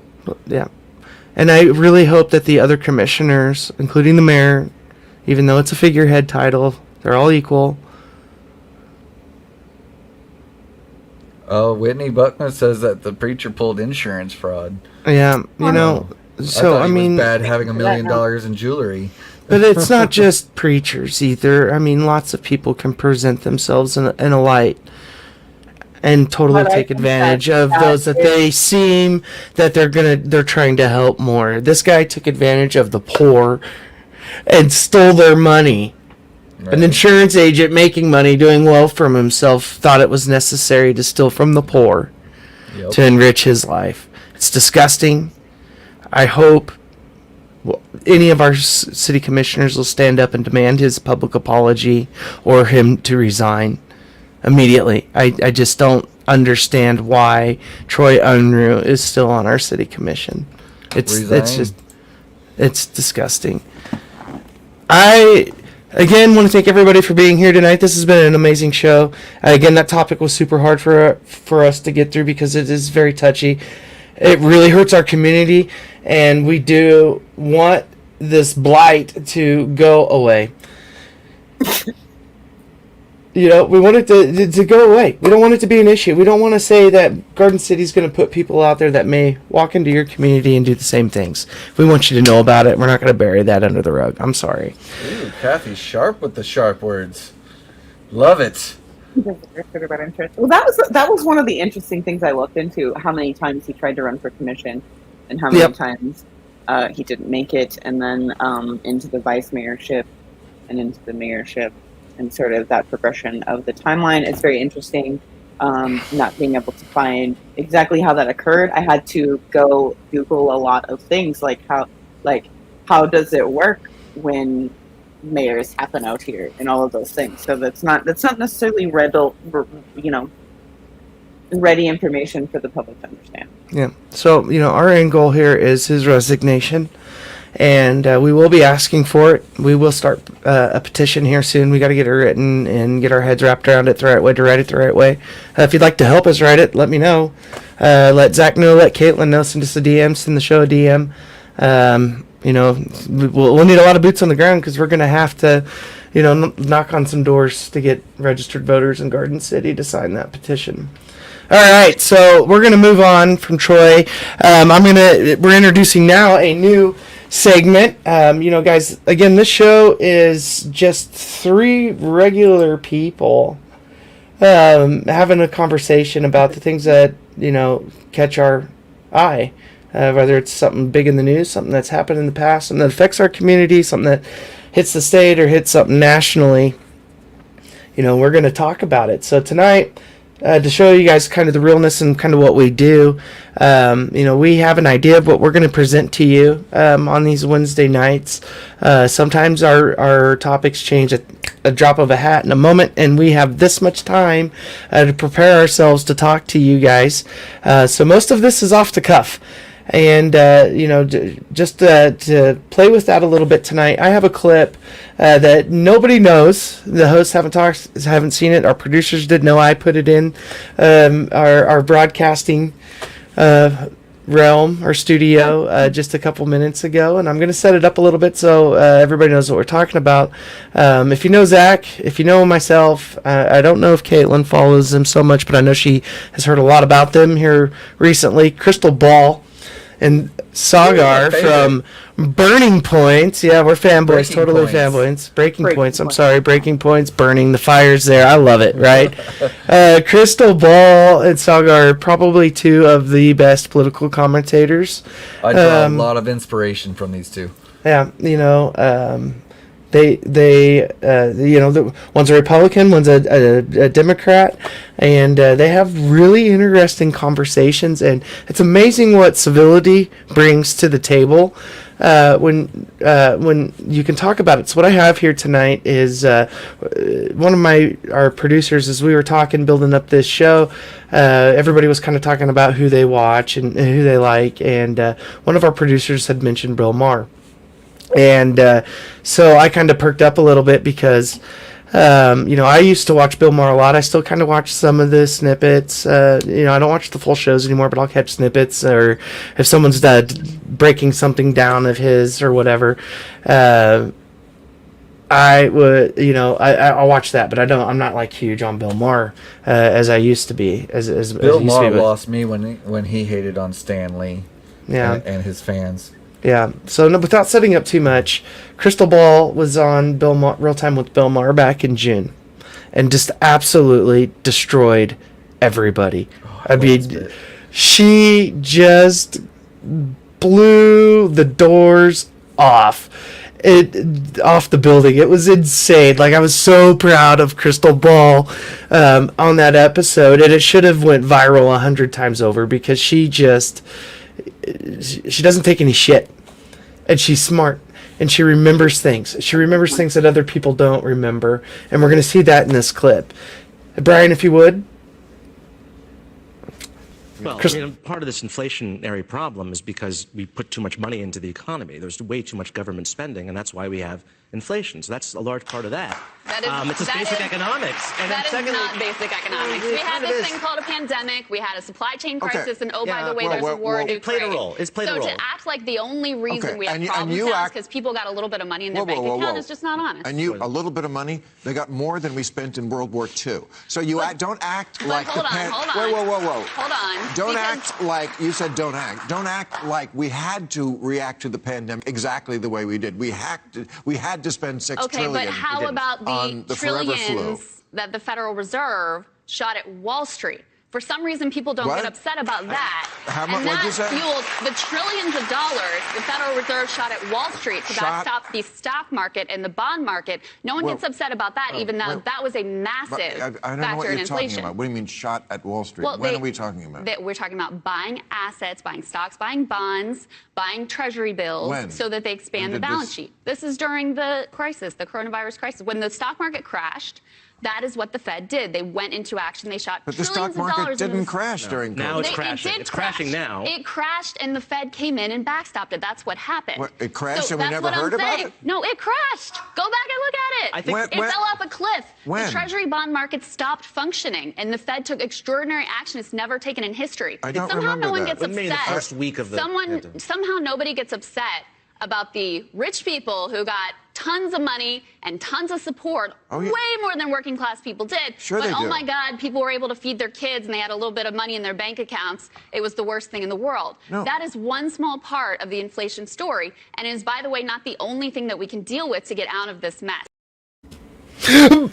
yeah, and I really hope that the other commissioners, including the mayor, even though it's a figurehead title, they're all equal. Oh, Whitney Buckman says that the preacher pulled insurance fraud. Yeah, you know. So thought I he mean, was bad having $1 million in jewelry. but it's not just preachers either. I mean, lots of people can present themselves in a light and totally But I take think advantage that of those that they seem that they're trying to help more. This guy took advantage of the poor and stole their money. An Right. insurance agent making money, doing well for himself, thought it was necessary to steal from the poor Yep. to enrich his life. It's disgusting. I hope any of our city commissioners will stand up and demand his public apology or him to resign immediately. I just don't understand why Troy Unruh is still on our city commission. It's Resign. just it's disgusting. I again want to thank everybody for being here tonight. This has been an amazing show. Again, that topic was super hard for us to get through because it is very touchy. It really hurts our community, and we do want this blight to go away. You know, we want it to go away. We don't want it to be an issue. We don't want to say that Garden City is going to put people out there that may walk into your community and do the same things. We want you to know about it. We're not going to bury that under the rug. I'm sorry. Ooh, Kathy's sharp with the sharp words. Love it. Well, that was one of the interesting things I looked into. How many times he tried to run for commission, and how many Yep. times he didn't make it, and then into the vice mayorship, and into the mayorship, and sort of that progression of the timeline. It's very interesting. Not being able to find exactly how that occurred, I had to go Google a lot of things, like how does it work when mayors happen out here and all of those things. So that's not necessarily ready information for the public to understand. Yeah. So, our end goal here is his resignation, and we will be asking for it. We will start a petition here soon. We got to get it written and get our heads wrapped around it the right way to write it the right way. If you'd like to help us write it, let me know. Let Zach know, let Caitlyn know, send us a DM, send the show a DM. We'll need a lot of boots on the ground because we're going to have to, knock on some doors to get registered voters in Garden City to sign that petition. All right, so we're going to move on from Troy. We're introducing now a new segment. Guys, again, this show is just three regular people having a conversation about the things that, catch our eye. Whether it's something big in the news, something that's happened in the past, something that affects our community, something that hits the state or hits something nationally, we're going to talk about it. So tonight, to show you guys kind of the realness and kind of what we do. We have an idea of what we're going to present to you on these Wednesday nights. Sometimes our topics change at a drop of a hat in a moment, and we have this much time to prepare ourselves to talk to you guys. So most of this is off the cuff. And, just to play with that a little bit tonight, I have a clip that nobody knows. The hosts haven't seen it. Our producers did know I put it in our broadcasting realm or studio just a couple minutes ago. And I'm going to set it up a little bit so everybody knows what we're talking about. If you know Zach, if you know myself, I don't know if Caitlyn follows them so much, but I know she has heard a lot about them here recently. Crystal Ball and Sagar from Burning Points. Yeah, we're fanboys, totally fanboys. Breaking Points. I'm sorry, Breaking Points, burning the fires there. I love it, right? Crystal Ball and Sagar are probably two of the best political commentators. I draw a lot of inspiration from these two. Yeah, one's a Republican, one's a Democrat, and they have really interesting conversations, and it's amazing what civility brings to the table when you can talk about it. So what I have here tonight is one of our producers, as we were talking, building up this show, everybody was kind of talking about who they watch and who they like, and one of our producers had mentioned Bill Maher. And so I kind of perked up a little bit because, I used to watch Bill Maher a lot. I still kind of watch some of the snippets. I don't watch the full shows anymore, but I'll catch snippets. Or if someone's breaking something down of his or whatever, I would, I'll watch that. But I'm not like huge on Bill Maher as I used to be. As Bill Maher lost me when he hated on Stan Lee. Yeah. And his fans. Yeah, so without setting up too much, Crystal Ball was on Real Time with Bill Maher back in June, and just absolutely destroyed everybody. I mean, she just blew the doors off the building. It was insane. Like, I was so proud of Crystal Ball on that episode, and it should have went viral 100 times over because she doesn't take any shit, and she's smart, and she remembers things. She remembers things that other people don't remember, and we're going to see that in this clip. Brian, if you would. Well, part of this inflationary problem is because we put too much money into the economy. There's way too much government spending, and that's why we have inflation. So that's a large part of that. It's just basic economics. And that is not basic economics. We had this thing called a pandemic. We had a supply chain crisis. And by the way, there's a war in Ukraine. It played a role. So to act like the only reason we have problems now is because people got a little bit of money in their bank account is just not honest. And a little bit of money, they got more than we spent in World War II. So don't act like Hold on. Hold on. Don't act like, you said don't act. Don't act like we had to react to the pandemic exactly the way we did. We had to spend $6 trillion. Okay, but how about the trillions that the Federal Reserve shot at Wall Street? For some reason, people don't get upset about that. How much? And What'd you say? Fueled the trillions of dollars the Federal Reserve shot at Wall Street to backstop the stock market and the bond market. No one gets upset about that, even though that was a massive I don't know what factor in you're inflation. talking about. What do you mean shot at Wall Street? Well, when are we talking about? We're talking about buying assets, buying stocks, buying bonds, buying treasury bills so that they expand the balance sheet. This is during the crisis, the coronavirus crisis. When the stock market crashed, that is what the Fed did. They went into action. They shot trillions of dollars. But the stock market didn't crash during COVID. Now it's crashing. It did it's crashing now. It crashed, and the Fed came in and backstopped it. That's what happened. It crashed, and we never heard about it? No, it crashed. Go back and look at it. I think it fell off a cliff. When? The Treasury bond market stopped functioning, and the Fed took extraordinary action it's never taken in history. I don't Somehow remember no one that. gets upset. Maybe the first week of the Somehow nobody gets upset about the rich people who got tons of money and tons of support, way more than working class people did. Sure but they do. My God, people were able to feed their kids and they had a little bit of money in their bank accounts. It was the worst thing in the world. No. That is one small part of the inflation story, and is, by the way, not the only thing that we can deal with to get out of this mess. Boom!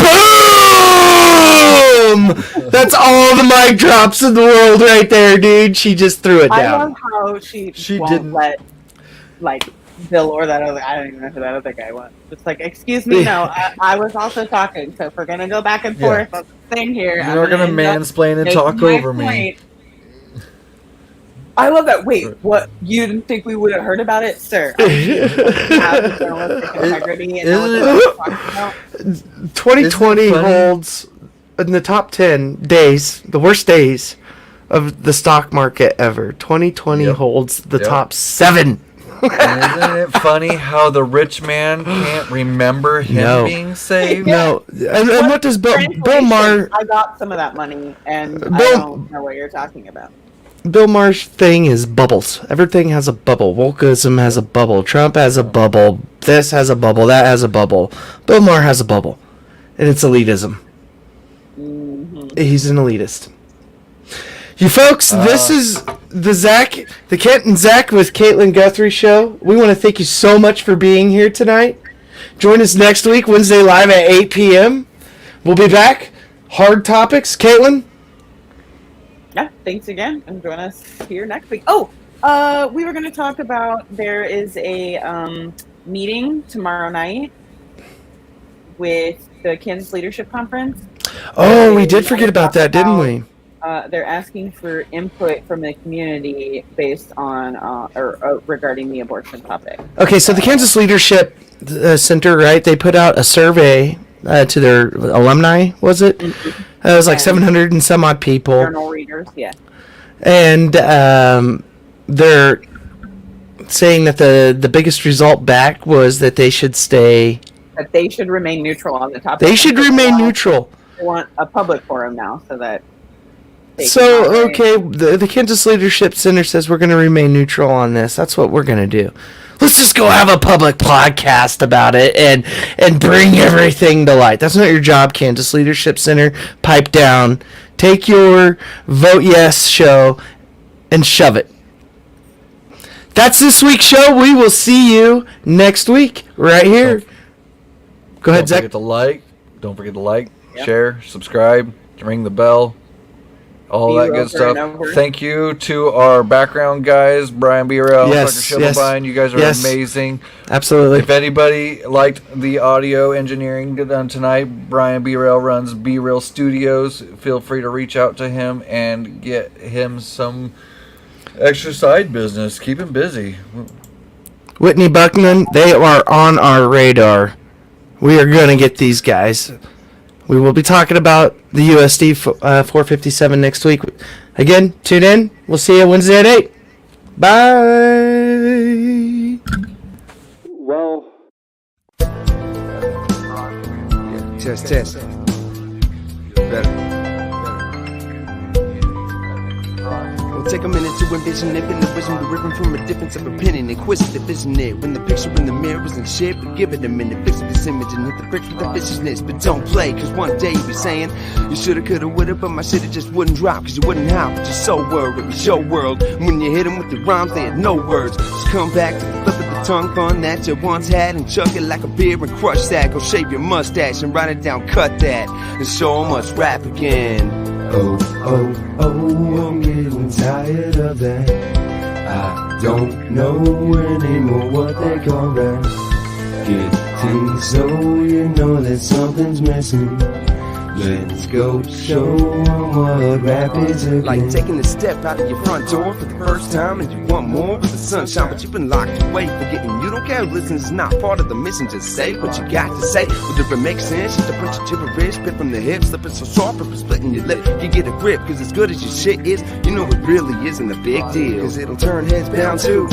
That's all the mic drops in the world right there, dude. She just threw it down. I love how she won't didn't. let, Bill or that other, I don't even know who that other guy was. It's like, excuse me, no, I was also talking. So if we're gonna go back and forth on the thing here, You're gonna mansplain and talk over me. I love that. Wait, what? You didn't think we would have heard about it, sir? Have journalistic integrity and know what they're talking about. 2020 holds in the top 10 days, the worst days of the stock market ever. 2020 holds the top 7. And isn't it funny how the rich man can't remember him being saved? No. And what does Bill Maher... I got some of that money, and I don't know what you're talking about. Bill Maher's thing is bubbles. Everything has a bubble. Wokeism has a bubble. Trump has a bubble. This has a bubble. That has a bubble. Bill Maher has a bubble. And it's elitism. Mm-hmm. He's an elitist. You folks, this is the Kent and Zach with Caitlyn Guthrie show. We want to thank you so much for being here tonight. Join us next week, Wednesday live at 8 p.m. We'll be back. Hard topics. Caitlyn? Yeah, thanks again. And join us here next week. We were going to talk about, there is a meeting tomorrow night with the Kansas Leadership Conference. Oh, we did forget about that, didn't we? They're asking for input from the community based on or regarding the abortion topic. Okay, so the Kansas Leadership Center, right? They put out a survey to their alumni, was it? Mm-hmm. It was like 700 and some odd people. Journal readers, yeah. And they're saying that the biggest result back was that they should stay... That they should remain neutral on the topic. They should remain neutral. They want a public forum now so that... the Kansas Leadership Center says we're going to remain neutral on this. That's what we're going to do. Let's just go have a public podcast about it and bring everything to light. That's not your job, Kansas Leadership Center. Pipe down. Take your Vote Yes show and shove it. That's this week's show. We will see you next week right here. Go ahead, Zach. Don't forget to like, share, subscribe, ring the bell. All that good stuff. Thank you to our background guys, Brian B-Rail, Tucker Schimmelbein. You guys are amazing. Absolutely. If anybody liked the audio engineering done tonight, Brian B-Rail runs B-Rail Studios. Feel free to reach out to him and get him some extra side business. Keep him busy. Whitney Buckman, they are on our radar. We are going to get these guys. We will be talking about the USD 457 next week. Again, tune in. We'll see you Wednesday at 8. Bye. Well. Test. Better. We'll take a minute to envision it, and the vision deriving from a difference of opinion. Inquisitive, isn't it? When the picture in the mirror isn't shit, but give it a minute. Fix this image and hit the bricks with the viciousness. But don't play, cause one day you'll be saying, you shoulda, coulda, woulda, but my shit just wouldn't drop, cause you wouldn't have. But you're so worried, it was your world. And when you hit them with the rhymes, they had no words. Just come back to the flip of the tongue fun that you once had and chuck it like a beer and crush that. Go shave your mustache and write it down, cut that, and show 'em us rap again. Oh, I'm getting tired of that. I don't know anymore what they call that. Getting so you know that something's missing. Let's go show 'em what rap is again. Like taking a step out of your front door for the first time and you want more with the sunshine, but you've been locked away, forgetting you don't care. Listen, it's not part of the mission. Just say what you got to say. Whether it makes sense, just a bunch of gibberish, spit from the hip, slipping so sharp for splitting your lip. You get a grip, cause as good as your shit is, you know it really isn't a big deal. Cause it'll turn heads down too.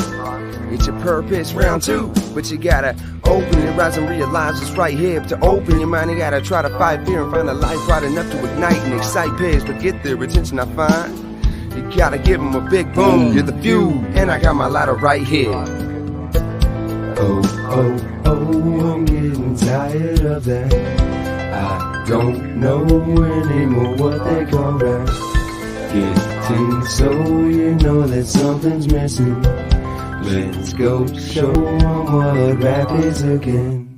It's your purpose, round 2. But you gotta open your eyes and realize it's right here. To open your mind, you gotta try to fight fear and find a life bright enough to ignite and excite peers. But get their attention, I find you gotta give them a big boom. You're the fuel, and I got my lighter right here. Oh, I'm getting tired of that. I don't know anymore what they call that. Getting so you know that something's missing. Let's go show 'em what rap is again.